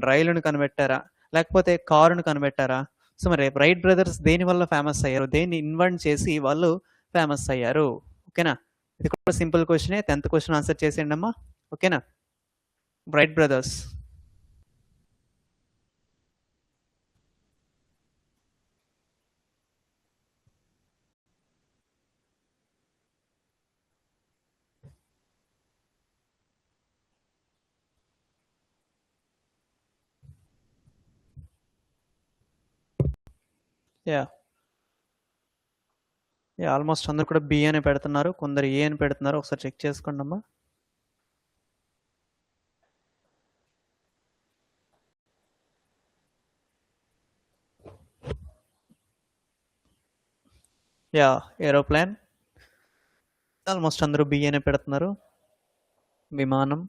రైలుని కనిపెట్టారా? లేకపోతే కారుని కనిపెట్టారా? సో, మరి రైట్ బ్రదర్స్ దేనివల్ల ఫేమస్ అయ్యారు? దేన్ని ఇన్వెంట్ చేసి వాళ్ళు ఫేమస్ అయ్యారు? ఓకేనా? ఇది కూడా సింపుల్ క్వెషనే. 10థ్ క్వెషన్ ఆన్సర్ చేసేయండమ్మా. ఓకేనా? Wright brothers. Yeah! Yeah! Almost అందరూ కూడా బి అనే పెడుతున్నారు. కొందరు ఏ అని పెడుతున్నారు. ఒకసారి చెక్ చేసుకోండమ్మా. యాహ్! ఏరోప్లేన్. ఆల్మోస్ట్ అందరూ బి అనే పెడుతున్నారు. విమానం.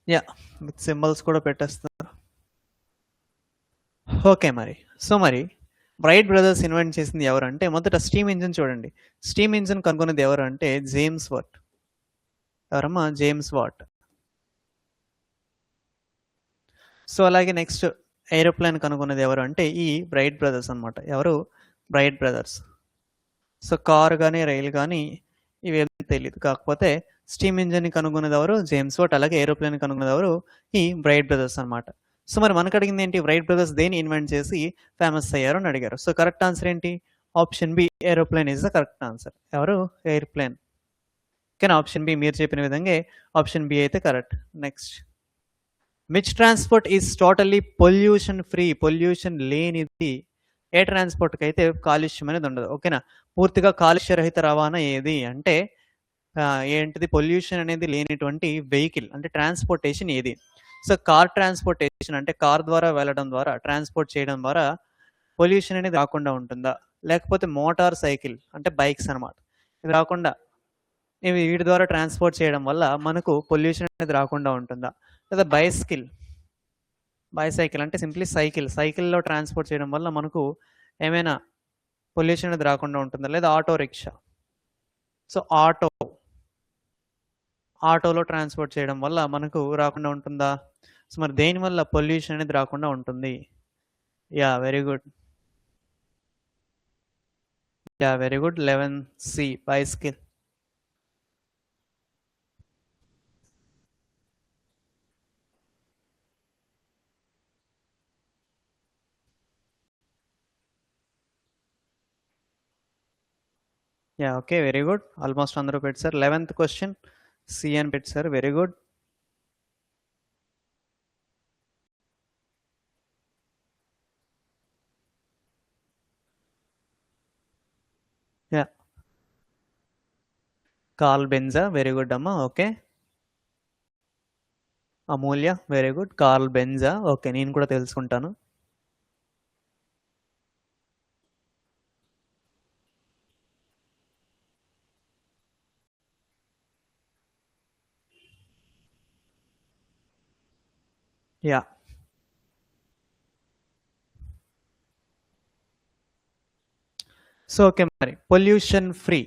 యా, విత్ సింబల్స్ కూడా పెట్టేస్తున్నారు. ఓకే మరి. సో మరి రైట్ బ్రదర్స్ ఇన్వెంట్ చేసింది ఎవరు అంటే, మొదట స్టీమ్ ఇంజిన్ చూడండి. స్టీమ్ ఇంజిన్ కనుగొన్నది ఎవరు అంటే జేమ్స్ వాట్. ఎవరమ్మా? James what. సో అలాగే నెక్స్ట్ ఏరోప్లేన్ కనుగొన్నది ఎవరు అంటే ఈ బ్రైట్ బ్రదర్స్ అనమాట. ఎవరు? Bright brothers. సో కార్ కానీ రైలు కానీ ఇవేం తెలియదు, కాకపోతే స్టీమ్ ఇంజిన్ కనుగొన్నది ఎవరు? James what. అలాగే ఏరోప్లేన్ కనుగొన్నది ఎవరు? ఈ బ్రైట్ బ్రదర్స్ అనమాట. సో మరి మనకు అడిగింది ఏంటి? బ్రైట్ బ్రదర్స్ దేని ఇన్వెంట్ చేసి ఫేమస్ అయ్యారు అని అడిగారు. సో కరెక్ట్ ఆన్సర్ ఏంటి? Option B, aeroplane is the correct answer. ఎవరు? ఎయిర్ప్లేన్. కానీ ఆప్షన్ బి మీరు చెప్పిన విధంగా ఆప్షన్ బి అయితే correct. Next, which transport is totally pollution free? Pollution లేనిది ఏ ట్రాన్స్పోర్ట్కి అయితే కాలుష్యం అనేది ఉండదు. ఓకేనా? పూర్తిగా కాలుష్యరహిత రవాణా ఏది అంటే ఏంటిది? పొల్యూషన్ అనేది లేనిటువంటి వెహికల్ అంటే ట్రాన్స్పోర్టేషన్ ఏది? సో కార్ ట్రాన్స్పోర్టేషన్ అంటే కార్ ద్వారా వెళ్ళడం ద్వారా, ట్రాన్స్పోర్ట్ చేయడం ద్వారా పొల్యూషన్ అనేది రాకుండా ఉంటుందా? లేకపోతే మోటార్ సైకిల్ అంటే బైక్స్ అనమాట, ఇది రాకుండా ఇవి వీటి ద్వారా ట్రాన్స్పోర్ట్ చేయడం వల్ల మనకు పొల్యూషన్ అనేది రాకుండా ఉంటుందా? లేదా బైసైకిల్ అంటే సింప్లీ సైకిల్లో ట్రాన్స్పోర్ట్ చేయడం వల్ల మనకు ఏమైనా పొల్యూషన్ అనేది రాకుండా ఉంటుందా? లేదా ఆటో రిక్షా. సో ఆటోలో ట్రాన్స్పోర్ట్ చేయడం వల్ల మనకు రాకుండా ఉంటుందా? సో మరి దేనివల్ల పొల్యూషన్ అనేది రాకుండా ఉంటుంది? Yeah very good. 11C bicycle. Yeah okay, very good. Almost అందరూ పెట్టారు. 11th క్వశ్చన్ సి అని పెట్టారు. Very good. యా, కార్ల్ బెంజా. వెరీ గుడ్ అమ్మా. Okay. Amulya. Very good. Karl బెంజా. ఓకే, నేను కూడా తెలుసుకుంటాను. యా, సో ఓకే మరి పొల్యూషన్ ఫ్రీ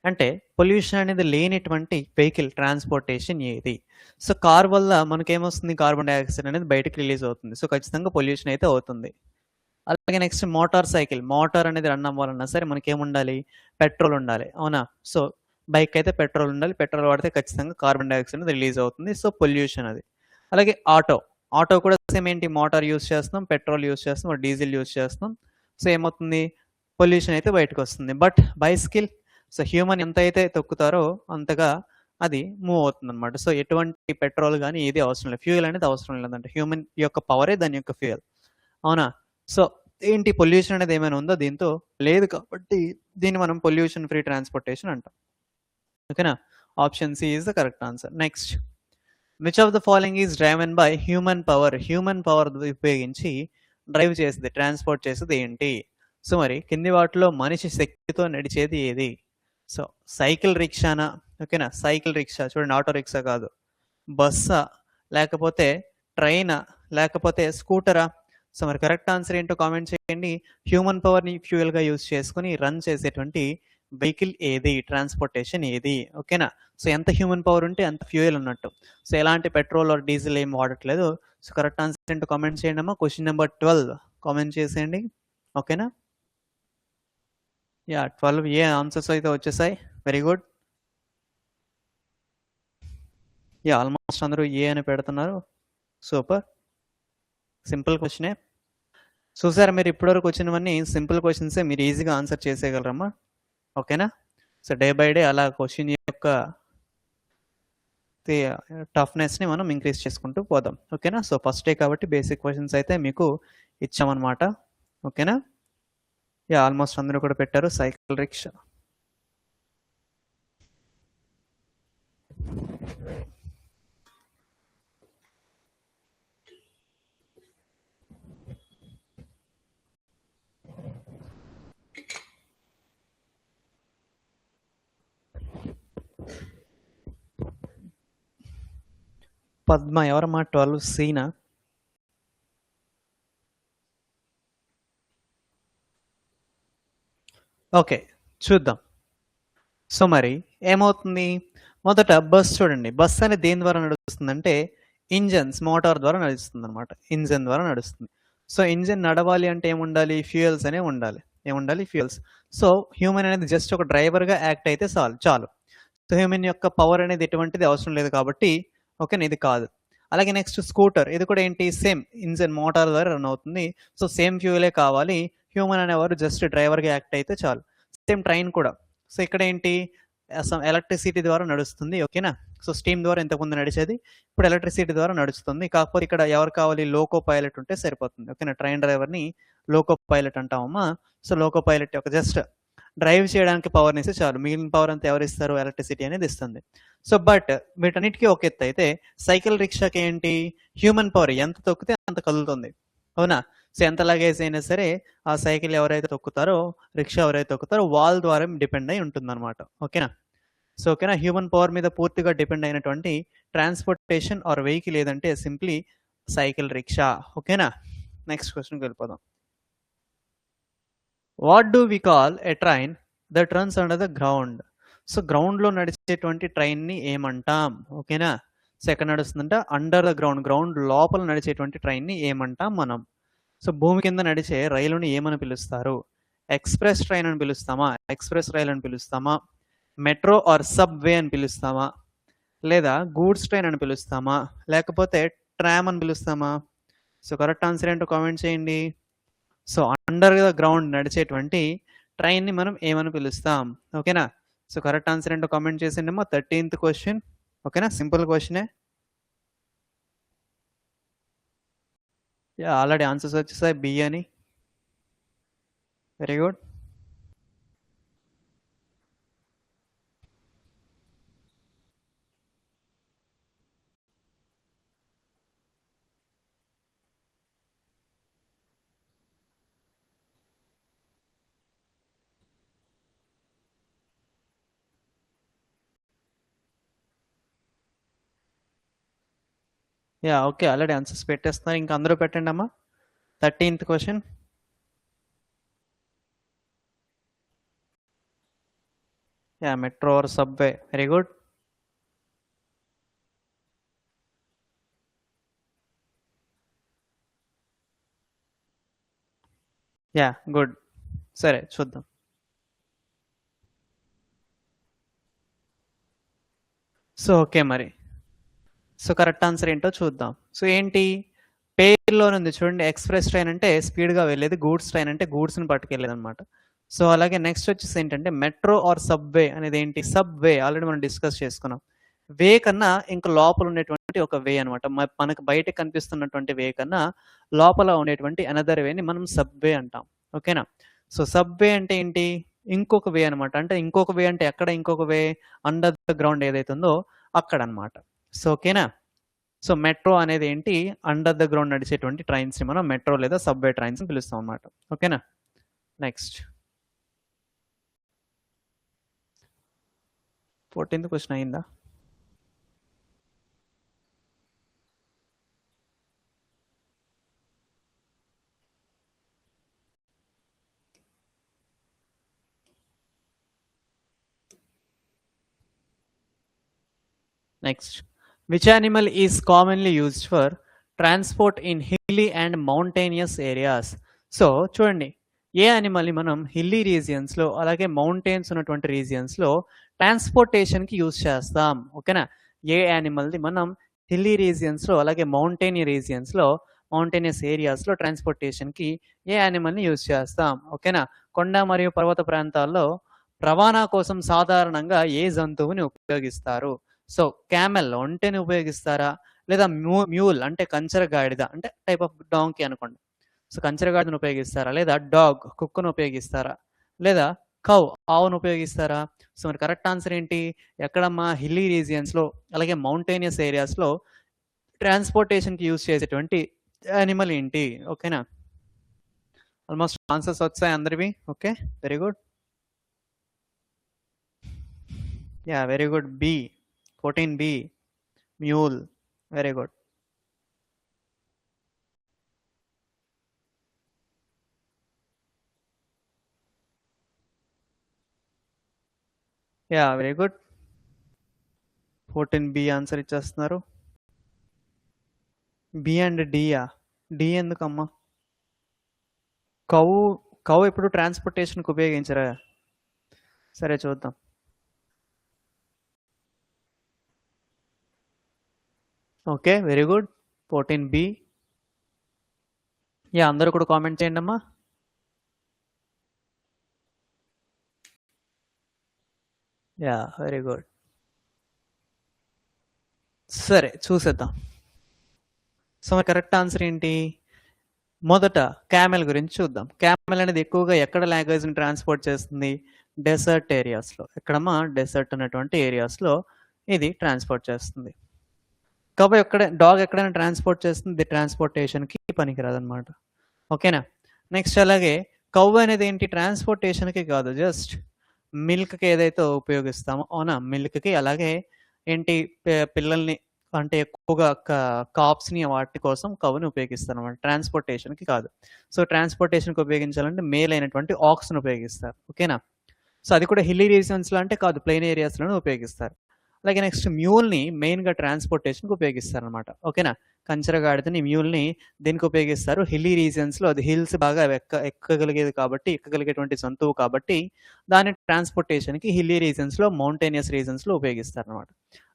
అంటే పొల్యూషన్ అనేది లేనిటువంటి వెహికల్ ట్రాన్స్పోర్టేషన్ ఏది? సో కార్ వల్ల మనకేమొస్తుంది? కార్బన్ డైఆక్సైడ్ అనేది బయటకు రిలీజ్ అవుతుంది. సో ఖచ్చితంగా పొల్యూషన్ అయితే అవుతుంది. అలాగే నెక్స్ట్ మోటార్ సైకిల్. మోటార్ అనేది రన్ అవ్వాలన్నా సరే మనకేముండాలి? పెట్రోల్ ఉండాలి, అవునా? సో బైక్ అయితే పెట్రోల్ ఉండాలి. పెట్రోల్ వాడితే ఖచ్చితంగా కార్బన్ డైఆక్సైడ్ అనేది రిలీజ్ అవుతుంది. సో పొల్యూషన్ అది. అలాగే ఆటో కూడా సేమ్ ఏంటి? మోటార్ యూస్ చేస్తున్నాం, పెట్రోల్ యూస్ చేస్తున్నాం, డీజిల్ యూస్ చేస్తున్నాం. సో ఏమవుతుంది? పొల్యూషన్ అయితే బయటకు వస్తుంది. బట్ బైసికిల్, సో హ్యూమన్ ఎంత అయితే తొక్కుతారో అంతగా అది మూవ్ అవుతుంది అనమాట. సో ఎటువంటి పెట్రోల్ కానీ ఏది అవసరం లేదు, ఫ్యూయల్ అనేది అవసరం లేదంటే హ్యూమన్ యొక్క పవరే దాని యొక్క ఫ్యూయల్, అవునా? సో ఏంటి పొల్యూషన్ అనేది ఏమైనా ఉందో దీంతో? లేదు, కాబట్టి దీన్ని మనం పొల్యూషన్ ఫ్రీ ట్రాన్స్పోర్టేషన్ అంటాం. ఓకేనా? Option C is the correct answer. Next, which of the following is driven by human power? Human power ఉపయోగించి డ్రైవ్ చేసేది, ట్రాన్స్పోర్ట్ చేసేది ఏంటి? సో మరి కింది వాటిలో మనిషి శక్తితో నడిచేది ఏది? సో సైకిల్ రిక్షానా? ఓకేనా, సైకిల్ రిక్షా చూడండి, ఆటో రిక్షా కాదు. బస్సా, లేకపోతే ట్రైనా, లేకపోతే స్కూటరా? సో మరి కరెక్ట్ ఆన్సర్ ఏంటో కామెంట్ చేయండి. హ్యూమన్ పవర్ని ఫ్యూయల్గా యూజ్ చేసుకుని రన్ చేసేటువంటి వెహికల్ ఏది? ట్రాన్స్పోర్టేషన్ ఏది? ఓకేనా? సో ఎంత హ్యూమన్ పవర్ ఉంటే అంత ఫ్యూయల్ ఉన్నట్టు. సో ఎలాంటి పెట్రోల్ ఆర్ డీజిల్ ఏం వాడట్లేదు. సో కరెక్ట్ ఆన్సర్ ఏంటో కామెంట్ చేయండి అమ్మా. క్వశ్చన్ నెంబర్ 12 కామెంట్ చేసేయండి. ఓకేనా? యా 12 ఏ ఆన్సర్స్ అయితే వచ్చేసాయి. Very good. యా ఆల్మోస్ట్ అందరూ ఏ అని పెడుతున్నారు. సూపర్. సింపుల్ క్వశ్చనే. చూసారా మీరు ఇప్పటివరకు వచ్చినవన్నీ సింపుల్ క్వశ్చన్సే, మీరు ఈజీగా ఆన్సర్ చేసేయగలరమ్మా. ఓకేనా? సో డే బై డే అలా క్వశ్చన్ యొక్క టఫ్నెస్ని మనం ఇంక్రీజ్ చేసుకుంటూ పోదాం. ఓకేనా? సో ఫస్ట్ డే కాబట్టి బేసిక్ క్వశ్చన్స్ అయితే మీకు ఇచ్చామన్నమాట. ఓకేనా? యా ఆల్మోస్ట్ అందరూ కూడా పెట్టారు సైకిల్ రిక్షా. పద్మ ఎవరమ్మా? 12 సీనా? ఓకే, చూద్దాం. సో మరి ఏమవుతుంది? మొదట బస్ చూడండి. బస్ అనేది దేని ద్వారా నడుస్తుందంటే ఇంజన్స్, మోటార్ ద్వారా నడుస్తుందనమాట. ఇంజిన్ ద్వారా నడుస్తుంది. సో ఇంజిన్ నడవాలి అంటే ఏముండాలి? ఫ్యూయల్స్ అనేవి ఉండాలి. ఏముండాలి? ఫ్యూయల్స్. సో హ్యూమన్ అనేది జస్ట్ ఒక డ్రైవర్‌గా యాక్ట్ అయితే చాలు. సో హ్యూమన్ యొక్క పవర్ అనేది ఎటువంటిది అవసరం లేదు కాబట్టి ఓకేనా, ఇది కాదు. అలాగే నెక్స్ట్ స్కూటర్, ఇది కూడా ఏంటి? సేమ్ ఇంజిన్, మోటార్ ద్వారా రన్ అవుతుంది. సో సేమ్ ఫ్యూయలే కావాలి. హ్యూమన్ అనేవారు జస్ట్ డ్రైవర్‌గా యాక్ట్ అయితే చాలు. సేమ్ ట్రైన్ కూడా. సో ఇక్కడ ఏంటి? ఎలక్ట్రిసిటీ ద్వారా నడుస్తుంది. ఓకేనా. సో స్టీమ్ ద్వారా ఇంతకుముందు నడిచేది, ఇప్పుడు ఎలక్ట్రిసిటీ ద్వారా నడుస్తుంది. కాకపోతే ఇక్కడ ఎవరు కావాలి? లోకో పైలట్ ఉంటే సరిపోతుంది. ఓకేనా. ట్రైన్ డ్రైవర్ని లోకో పైలట్ అంటామమ్మా. సో లోకో పైలట్ యొక్క జస్ట్ డ్రైవ్ చేయడానికి పవర్ని ఇస్తే చాలు. మిగిలిన పవర్ అంతా ఎవరు ఇస్తారు? ఎలక్ట్రిసిటీ అనేది ఇస్తుంది. సో బట్ వీటన్నిటికీ ఒక ఎత్తు అయితే సైకిల్ రిక్షాకి ఏంటి? హ్యూమన్ పవర్ ఎంత తొక్కితే అంత కదులుతుంది. అవునా. సో ఎంత లగేజ్ అయినా సరే ఆ సైకిల్ ఎవరైతే తొక్కుతారో, రిక్షా ఎవరైతే తొక్కుతారో వాళ్ళ ద్వారా డిపెండ్ అయి ఉంటుంది అనమాట. ఓకేనా. సో ఓకేనా, హ్యూమన్ పవర్ మీద పూర్తిగా డిపెండ్ అయినటువంటి ట్రాన్స్పోర్టేషన్ ఆర్ వెహికల్ ఏదంటే సింప్లీ సైకిల్ రిక్షా. ఓకేనా. నెక్స్ట్ క్వశ్చన్కి వెళ్ళిపోదాం. What do we call a train that runs under the ground? So గ్రౌండ్లో నడిచేటువంటి ట్రైన్ని ఏమంటాం? ఓకేనా. సో ఎక్కడ నడుస్తుందంటే అండర్ ద గ్రౌండ్, గ్రౌండ్ లోపల నడిచేటువంటి ట్రైన్ని ఏమంటాం మనం? సో భూమి కింద నడిచే రైలుని ఏమని పిలుస్తారు? ఎక్స్ప్రెస్ ట్రైన్ అని పిలుస్తామా? ఎక్స్ప్రెస్ రైలు అని పిలుస్తామా? మెట్రో ఆర్ సబ్ వే అని పిలుస్తామా? లేదా గూడ్స్ ట్రైన్ అని పిలుస్తామా? లేకపోతే ట్రామ్ అని పిలుస్తామా? సో కరెక్ట్ ఆన్సర్ ఏంటో కామెంట్ చేయండి. సో అండర్ ద గ్రౌండ్ నడిచేటువంటి ట్రైన్ని మనం ఏమని పిలుస్తాం? ఓకేనా. సో కరెక్ట్ ఆన్సర్ ఏంటో కామెంట్ చేసిండేమో. 13th question. ఓకేనా, సింపుల్ క్వశ్చనే. ఆల్రెడీ ఆన్సర్స్ వచ్చేసాయి. బి అని. Very good. Okay, already answers పెట్టేస్తున్నారు. ఇంకా అందరూ పెట్టండి అమ్మా. 13th question. Metro or subway. Very good. Good. సరే చూద్దాం. సో ఓకే మరి. సో కరెక్ట్ ఆన్సర్ ఏంటో చూద్దాం. సో ఏంటి పేరులో ఉంది చూడండి, ఎక్స్ప్రెస్ ట్రైన్ అంటే స్పీడ్గా వెళ్ళేది, గూడ్స్ ట్రైన్ అంటే గూడ్స్ని పట్టుకెళ్ళేది అనమాట. సో అలాగే నెక్స్ట్ వచ్చేసి ఏంటంటే మెట్రో ఆర్ సబ్వే అనేది ఏంటి? సబ్వే ఆల్రెడీ మనం డిస్కస్ చేసుకున్నాం. వే కన్నా ఇంకా లోపల ఉండేటువంటి ఒక వే అనమాట. మనకు బయట కనిపిస్తున్నటువంటి వే కన్నా లోపల ఉండేటువంటి అనదర్ వేని మనం సబ్వే అంటాం. ఓకేనా. సో సబ్వే అంటే ఏంటి? ఇంకొక వే అనమాట. అంటే ఇంకొక వే అంటే ఎక్కడ? ఇంకొక వే అండర్ ద గ్రౌండ్ ఏదైతే ఉందో అక్కడ అనమాట. సో ఓకేనా. సో మెట్రో అనేది ఏంటి? అండర్ ద గ్రౌండ్ నడిచేటువంటి ట్రైన్స్ని మనం మెట్రో లేదా సబ్వే ట్రైన్స్ అని పిలుస్తాం అనమాట. ఓకేనా. నెక్స్ట్ 14th క్వశ్చన్ అయిందా? Next, which animal is commonly used for transport in hilly and mountainous areas? So చూడండి, ఏ యానిమల్ని మనం హిల్లీ రీజియన్స్లో అలాగే మౌంటైన్స్ ఉన్నటువంటి రీజియన్స్లో ట్రాన్స్పోర్టేషన్కి యూజ్ చేస్తాం? ఓకేనా. ఏ యానిమల్ని మనం హిల్లీ రీజియన్స్లో అలాగే మౌంటైనియస్ ఏరియాస్లో ట్రాన్స్పోర్టేషన్కి ఏ యానిమల్ని యూజ్ చేస్తాం? ఓకేనా. కొండ మరియు పర్వత ప్రాంతాల్లో రవాణా కోసం సాధారణంగా ఏ జంతువుని ఉపయోగిస్తారు? సో క్యామెల్ ఒంటెని ఉపయోగిస్తారా? లేదా మ్యూల్ అంటే కంచర గాడిద, అంటే టైప్ ఆఫ్ డాంకీ అనుకోండి. సో కంచర గాడిదను ఉపయోగిస్తారా? లేదా డాగ్ కుక్కను ఉపయోగిస్తారా? లేదా కౌ ఆవును ఉపయోగిస్తారా? సో మరి కరెక్ట్ ఆన్సర్ ఏంటి? ఎక్కడమ్మా? హిల్లీ రీజియన్స్లో అలాగే మౌంటైనియస్ ఏరియాస్లో ట్రాన్స్పోర్టేషన్కి యూజ్ చేసేటువంటి యానిమల్ ఏంటి? ఓకేనా. ఆల్మోస్ట్ ఆన్సర్స్ వచ్చాయి అందరివి. Okay, very good. Very good. B 14B mule. Very good. Yeah, very good. 14B answer ఇచ్చేస్తున్నారు. బి అండ్ డియా? డి ఎందుకమ్మా? కౌ కౌ ఎప్పుడు ట్రాన్స్పోర్టేషన్కి ఉపయోగించరా? సరే చూద్దాం. Okay, very good. 14B. Yeah, అందరూ కూడా కామెంట్ చేయండి అమ్మా. Yeah, very good. సరే చూసేద్దాం. సో కరెక్ట్ ఆన్సర్ ఏంటి? మొదట క్యామెల్ గురించి చూద్దాం. క్యామెల్ అనేది ఎక్కువగా ఎక్కడ లాంగ్వేజ్ని ట్రాన్స్పోర్ట్ చేస్తుంది? డెసర్ట్ ఏరియాస్లో. ఎక్కడమ్మా? డెసర్ట్ ఉన్నటువంటి ఏరియాస్లో ఇది ట్రాన్స్పోర్ట్ చేస్తుంది. కాబట్టి డాగ్ ఎక్కడైనా ట్రాన్స్పోర్ట్ చేస్తుంది, ట్రాన్స్పోర్టేషన్కి పనికిరాదనమాట. ఓకేనా? నెక్స్ట్ అలాగే కౌ అనేది ఏంటి? ట్రాన్స్పోర్టేషన్కి కాదు, జస్ట్ మిల్క్కి ఏదైతే ఉపయోగిస్తామో అవునా, మిల్క్కి. అలాగే ఏంటి, పిల్లల్ని అంటే ఎక్కువగా కాప్స్ని వాటి కోసం కౌని ఉపయోగిస్తారు అనమాట, ట్రాన్స్పోర్టేషన్కి కాదు. సో ట్రాన్స్పోర్టేషన్కి ఉపయోగించాలంటే మేల్ అయినటువంటి ఆక్స్ని ఉపయోగిస్తారు. ఓకేనా? సో అది కూడా హిల్లీ రీజన్స్లో అంటే కాదు, ప్లెయిన్ ఏరియాస్లోనే ఉపయోగిస్తారు. అలాగే నెక్స్ట్ మ్యూల్ని మెయిన్గా ట్రాన్స్పోర్టేషన్కి ఉపయోగిస్తారు అనమాట. ఓకేనా? కంచరగాడిదని మ్యూల్ని దేనికి ఉపయోగిస్తారు? హిల్లీ రీజన్స్లో. అది హిల్స్ బాగా ఎక్కగలిగేది కాబట్టి, ఎక్కగలిగేటువంటి జంతువు కాబట్టి దాని ట్రాన్స్పోర్టేషన్కి హిల్లీ రీజన్స్లో, మౌంటేనియస్ రీజన్స్లో ఉపయోగిస్తారు అనమాట.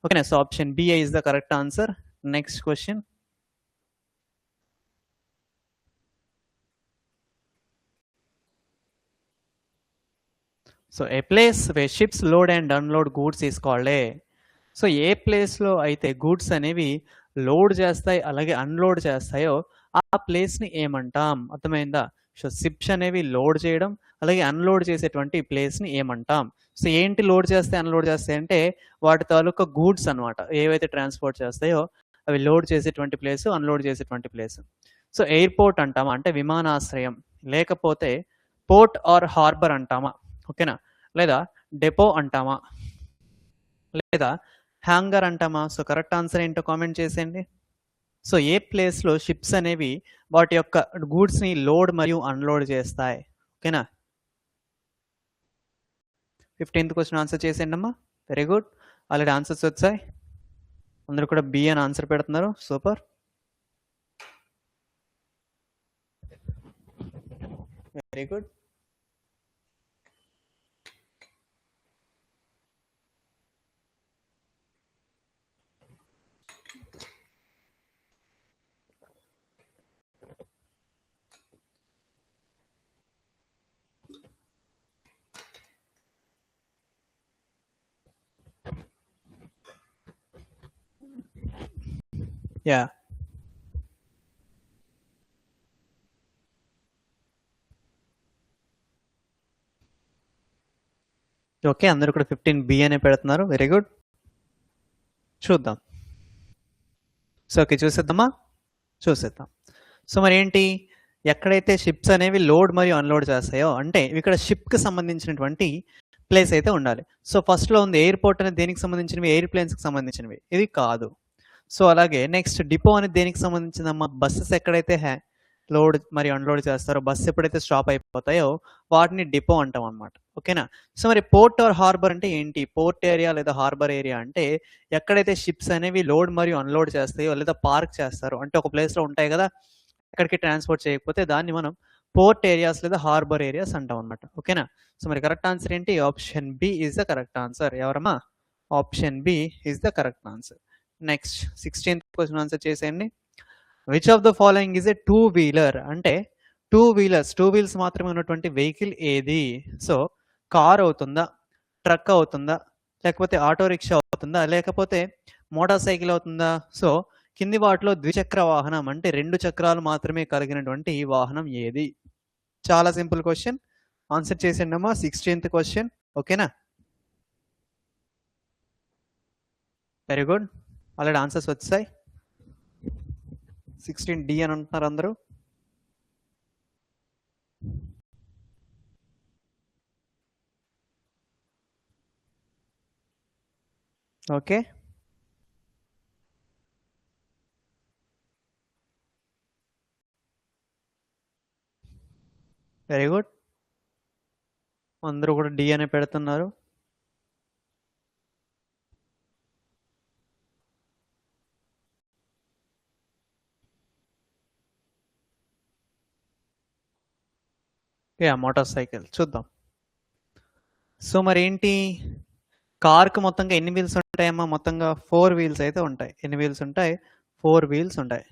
ఓకేనా? So option B is the correct answer. Next question. So a place where ships load and unload goods is called a. So ఏ ప్లేస్లో అయితే గూడ్స్ అనేవి లోడ్ చేస్తాయి అలాగే అన్లోడ్ చేస్తాయో ఆ ప్లేస్ని ఏమంటాం? అర్థమైందా? సో షిప్స్ అనేవి లోడ్ చేయడం అలాగే అన్లోడ్ చేసేటువంటి ప్లేస్ని ఏమంటాం? సో ఏంటి లోడ్ చేస్తాయి అన్లోడ్ చేస్తాయి అంటే వాటి తాలూకా గూడ్స్ అనమాట, ఏవైతే ట్రాన్స్పోర్ట్ చేస్తాయో అవి లోడ్ చేసేటువంటి ప్లేస్, అన్లోడ్ చేసేటువంటి ప్లేస్. సో ఎయిర్పోర్ట్ అంటామా అంటే విమానాశ్రయం, లేకపోతే పోర్ట్ ఆర్ హార్బర్ అంటామా? ఓకేనా? లేదా డెపో అంటామా, లేదా హ్యాంగర్ అంటామా? సో కరెక్ట్ ఆన్సర్ ఏంటో కామెంట్ చేసేయండి. సో ఏ ప్లేస్లో షిప్స్ అనేవి వాటి యొక్క గూడ్స్ని లోడ్ మరియు అన్లోడ్ చేస్తాయి? ఓకేనా? 15th క్వశ్చన్ ఆన్సర్ చేసేయండి అమ్మా. Very good. ఆల్రెడీ ఆన్సర్స్ వచ్చాయి, అందరూ కూడా బి అని ఆన్సర్ పెడుతున్నారు. Super, very good. Yeah, okay, అందరూ కూడా 15B అనే పెడుతున్నారు. Very good. చూద్దాం. సో ఓకే, చూసేద్దామా? చూసేద్దాం. సో మరి ఏంటి, ఎక్కడైతే షిప్స్ అనేవి లోడ్ మరియు అన్లోడ్ చేస్తాయో అంటే ఇక్కడ షిప్కి సంబంధించినటువంటి ప్లేస్ అయితే ఉండాలి. సో ఫస్ట్లో ఉంది ఎయిర్పోర్ట్ అనేది దేనికి సంబంధించినవి? ఎయిర్ప్లేన్స్కి సంబంధించినవి. ఇది కాదు. సో అలాగే నెక్స్ట్ డిపో అనేది దేనికి సంబంధించిందమ్మా? బస్సెస్ ఎక్కడైతే లోడ్ మరియు అన్లోడ్ చేస్తారో, బస్సు ఎప్పుడైతే స్టాప్ అయిపోతాయో వాటిని డిపో అంటాం అనమాట. ఓకేనా? సో మరి పోర్ట్ ఆర్ హార్బర్ అంటే ఏంటి? పోర్ట్ ఏరియా లేదా హార్బర్ ఏరియా అంటే ఎక్కడైతే షిప్స్ అనేవి లోడ్ మరియు అన్లోడ్ చేస్తాయో లేదా పార్క్ చేస్తారో, అంటే ఒక ప్లేస్లో ఉంటాయి కదా, ఎక్కడికి ట్రాన్స్పోర్ట్ చేయకపోతే దాన్ని మనం పోర్ట్ ఏరియాస్ లేదా హార్బర్ ఏరియాస్ అంటాం అనమాట. ఓకేనా? సో మరి కరెక్ట్ ఆన్సర్ ఏంటి? Option B is the correct answer. ఎవరమ్మా? Option B is the correct answer. Next 16th question answer చేసేయండి. Which of the following is a two wheeler అంటే two wheels మాత్రమే ఉన్నటువంటి వెహికల్ ఏది? సో కార్ అవుతుందా, truck అవుతుందా, లేకపోతే ఆటో రిక్షా అవుతుందా, లేకపోతే మోటార్ సైకిల్ అవుతుందా? సో కింది వాటిలో ద్విచక్ర వాహనం అంటే 2 చక్రాలు మాత్రమే కలిగినటువంటి వాహనం ఏది? చాలా సింపుల్ క్వశ్చన్, ఆన్సర్ చేసేయండి అమ్మా. 16th question. ఓకేనా? వెరీ గుడ్, ఆల్రెడీ ఆన్సర్స్ వచ్చాయి. 16D అని అంటున్నారు అందరూ. Okay, very good. అందరూ కూడా డి అనే పెడుతున్నారు. మోటార్ సైకిల్ చూద్దాం. సో మరి ఏంటి, కార్కి మొత్తంగా ఎన్ని వీల్స్ ఉంటాయమ్మా? మొత్తంగా 4 వీల్స్ అయితే ఉంటాయి. ఎన్ని వీల్స్ ఉంటాయి? 4 వీల్స్ ఉంటాయి.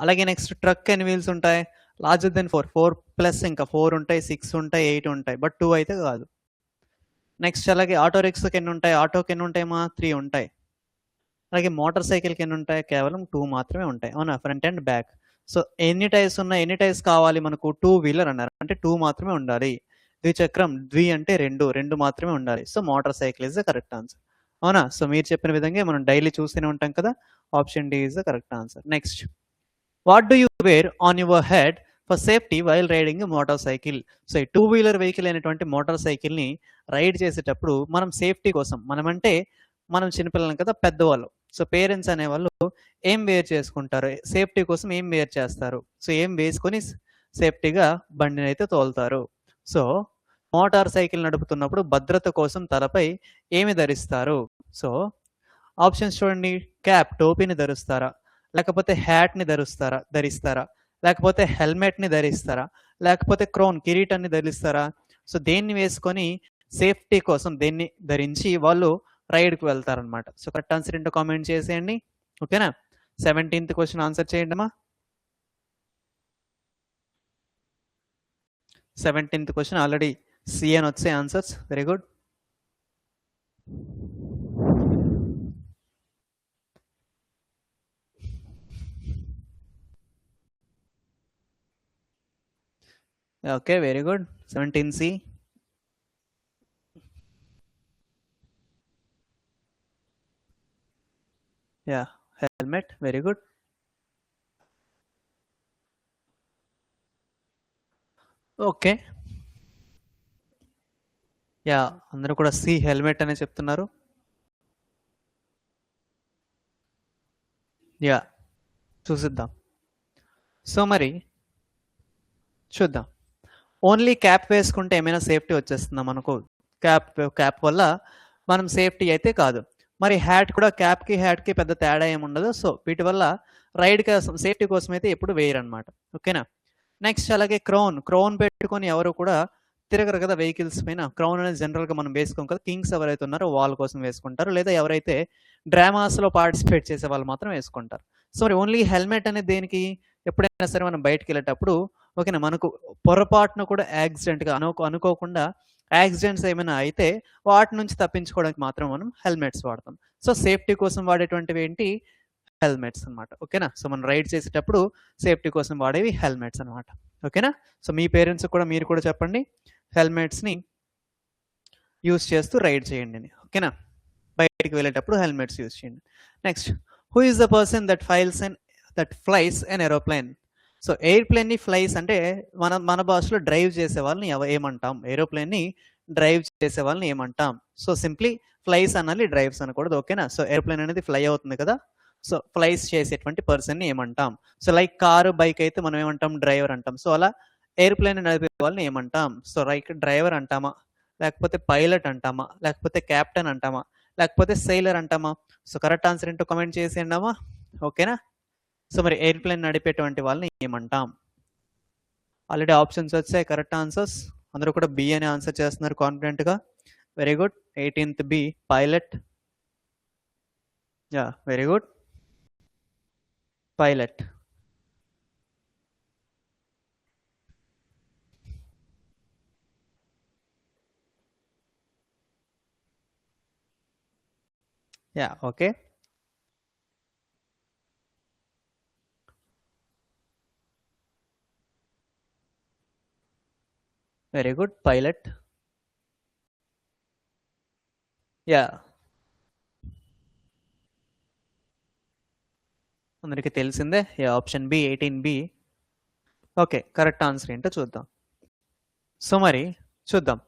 అలాగే నెక్స్ట్ ట్రక్ ఎన్ని వీల్స్ ఉంటాయి? లార్జర్ దెన్ 4 ప్లస్ ఇంకా 4 ఉంటాయి, 6 ఉంటాయి, 8 ఉంటాయి, బట్ 2 అయితే కాదు. నెక్స్ట్ అలాగే ఆటో రిక్షాకి ఎన్ని ఉంటాయి? ఆటోకి ఎన్ని ఉంటాయమ్మా? 3 ఉంటాయి. అలాగే మోటార్ సైకిల్కి ఎన్ని ఉంటాయి? కేవలం 2 మాత్రమే ఉంటాయి. అవునా? Front and back. సో ఎన్ని టైర్స్ ఉన్నాయి? ఎన్ని టైర్స్ కావాలి మనకు? 2 వీలర్ అన్నారు అంటే 2 మాత్రమే ఉండాలి. ద్విచక్రం ద్వి అంటే 2 మాత్రమే ఉండాలి. So motorcycle is the correct answer. అవునా? సో మీరు చెప్పిన విధంగా మనం డైలీ చూస్తూనే ఉంటాం కదా. Option D is the correct answer. Next, what do you wear on your head for safety while riding motorcycle? So ఈ 2 వీలర్ వెహికల్ అయినటువంటి మోటార్ సైకిల్ని రైడ్ చేసేటప్పుడు మనం సేఫ్టీ కోసం, మనం చిన్నపిల్లలం కదా, పెద్దవాళ్ళు, సో పేరెంట్స్ అనేవాళ్ళు ఏం వేర్ చేసుకుంటారు? సేఫ్టీ కోసం ఏం వేర్ చేస్తారు? సో ఏం వేసుకొని సేఫ్టీగా బండిని అయితే తోలుతారు? సో మోటార్ సైకిల్ నడుపుతున్నప్పుడు భద్రత కోసం తలపై ఏమి ధరిస్తారు? సో ఆప్షన్స్ చూడండి. క్యాప్, టోపీని ధరిస్తారా? లేకపోతే హ్యాట్ని ధరిస్తారా? లేకపోతే హెల్మెట్ని ధరిస్తారా? లేకపోతే క్రౌన్, కిరీటాన్ని ధరిస్తారా? సో దేన్ని వేసుకొని సేఫ్టీ కోసం దేన్ని ధరించి వాళ్ళు రైడ్కి వెళ్తారనమాట. సో కరెక్ట్ ఆన్సర్ ఏంటో కామెంట్ చేసేయండి. ఓకేనా? 17th క్వశ్చన్ ఆన్సర్ చేయండి అమ్మా. 17th క్వశ్చన్ ఆల్రెడీ సి అని వచ్చే answers. Very good. Okay, very good. 17C. Yeah, helmet. Very good. Okay, yeah, అందరూ కూడా సి హెల్మెట్ అనే చెప్తున్నారు. యా, చూసిద్దాం. సో మరి చూద్దాం. ఓన్లీ క్యాప్ వేసుకుంటే ఏమైనా సేఫ్టీ వచ్చేస్తుందా మనకు? క్యాప్ వల్ల మనం సేఫ్టీ అయితే కాదు. మరి హ్యాట్ కూడా, క్యాప్కి హ్యాట్కి పెద్ద తేడా ఏమి ఉండదు. సో వీటి వల్ల రైడ్ కోసం, సేఫ్టీ కోసం అయితే ఎప్పుడు వేయరనమాట. ఓకేనా? నెక్స్ట్ అలాగే క్రౌన్ పెట్టుకొని ఎవరు కూడా తిరగరు కదా వెహికల్స్ పైన. క్రౌన్ అనేది జనరల్గా మనం వేసుకోం కదా. కింగ్స్ ఎవరైతే ఉన్నారో వాళ్ళ కోసం వేసుకుంటారు, లేదా ఎవరైతే డ్రామాస్లో పార్టిసిపేట్ చేసే వాళ్ళు మాత్రం వేసుకుంటారు. సో మరి ఓన్లీ హెల్మెట్ అనేది దేనికి? ఎప్పుడైనా సరే మనం బయటకు వెళ్ళేటప్పుడు, ఓకేనా, మనకు పొరపాటున కూడా యాక్సిడెంట్గా అనుకోకుండా యాక్సిడెంట్స్ ఏమైనా అయితే వాటి నుంచి తప్పించుకోవడానికి మాత్రం మనం హెల్మెట్స్ వాడతాం. సో సేఫ్టీ కోసం వాడేటువంటివి ఏంటి? హెల్మెట్స్ అనమాట. ఓకేనా? సో మనం రైడ్ చేసేటప్పుడు సేఫ్టీ కోసం వాడేవి హెల్మెట్స్ అనమాట. ఓకేనా? సో మీ పేరెంట్స్ కూడా, మీరు కూడా చెప్పండి, హెల్మెట్స్ని యూస్ చేస్తూ రైడ్ చేయండి అని. ఓకేనా? బయటికి వెళ్ళేటప్పుడు హెల్మెట్స్ యూస్ చేయండి. Next, who is the person that flies an aeroplane? So ఎయిర్ప్లేన్ని ఫ్లైస్ అంటే మన భాషలో డ్రైవ్ చేసే వాళ్ళని ఏమంటాం? ఏరోప్లేన్ని డ్రైవ్ చేసే వాళ్ళని ఏమంటాం? సో సింప్లీ ఫ్లైస్ అనాలి, డ్రైవ్స్ అనకూడదు. ఓకేనా? సో ఎయిర్ప్లేన్ అనేది ఫ్లై అవుతుంది కదా, సో ఫ్లైస్ చేసేటువంటి పర్సన్ని ఏమంటాం? సో లైక్ కారు, బైక్ అయితే మనం ఏమంటాం? డ్రైవర్ అంటాం. సో అలా ఎయిర్ప్లేన్ నడిపే వాళ్ళని ఏమంటాం? సో లైక్ డ్రైవర్ అంటామా, లేకపోతే పైలట్ అంటామా, లేకపోతే క్యాప్టెన్ అంటామా, లేకపోతే సెయిలర్ అంటామా? సో కరెక్ట్ ఆన్సర్ ఏంటో కమెంట్ చేసేయండి అమ్మా. ఓకేనా? సో మరి ఎయిర్ప్లేన్ నడిపేటువంటి వాళ్ళని ఏమంటాం? ఆల్రెడీ ఆప్షన్స్ వచ్చాయి, కరెక్ట్ ఆన్సర్స్. అందరూ కూడా బి అని ఆన్సర్ చేస్తున్నారు కాన్ఫిడెంట్గా. Very good. 18th B, pilot. Yeah, very good, pilot. Yeah, okay. Very good, pilot. Yeah, అందరికీ తెలిసిందే. Option B, 18B. Okay, correct answer ఏంటో చూద్దాం. సో మరి చూద్దాం.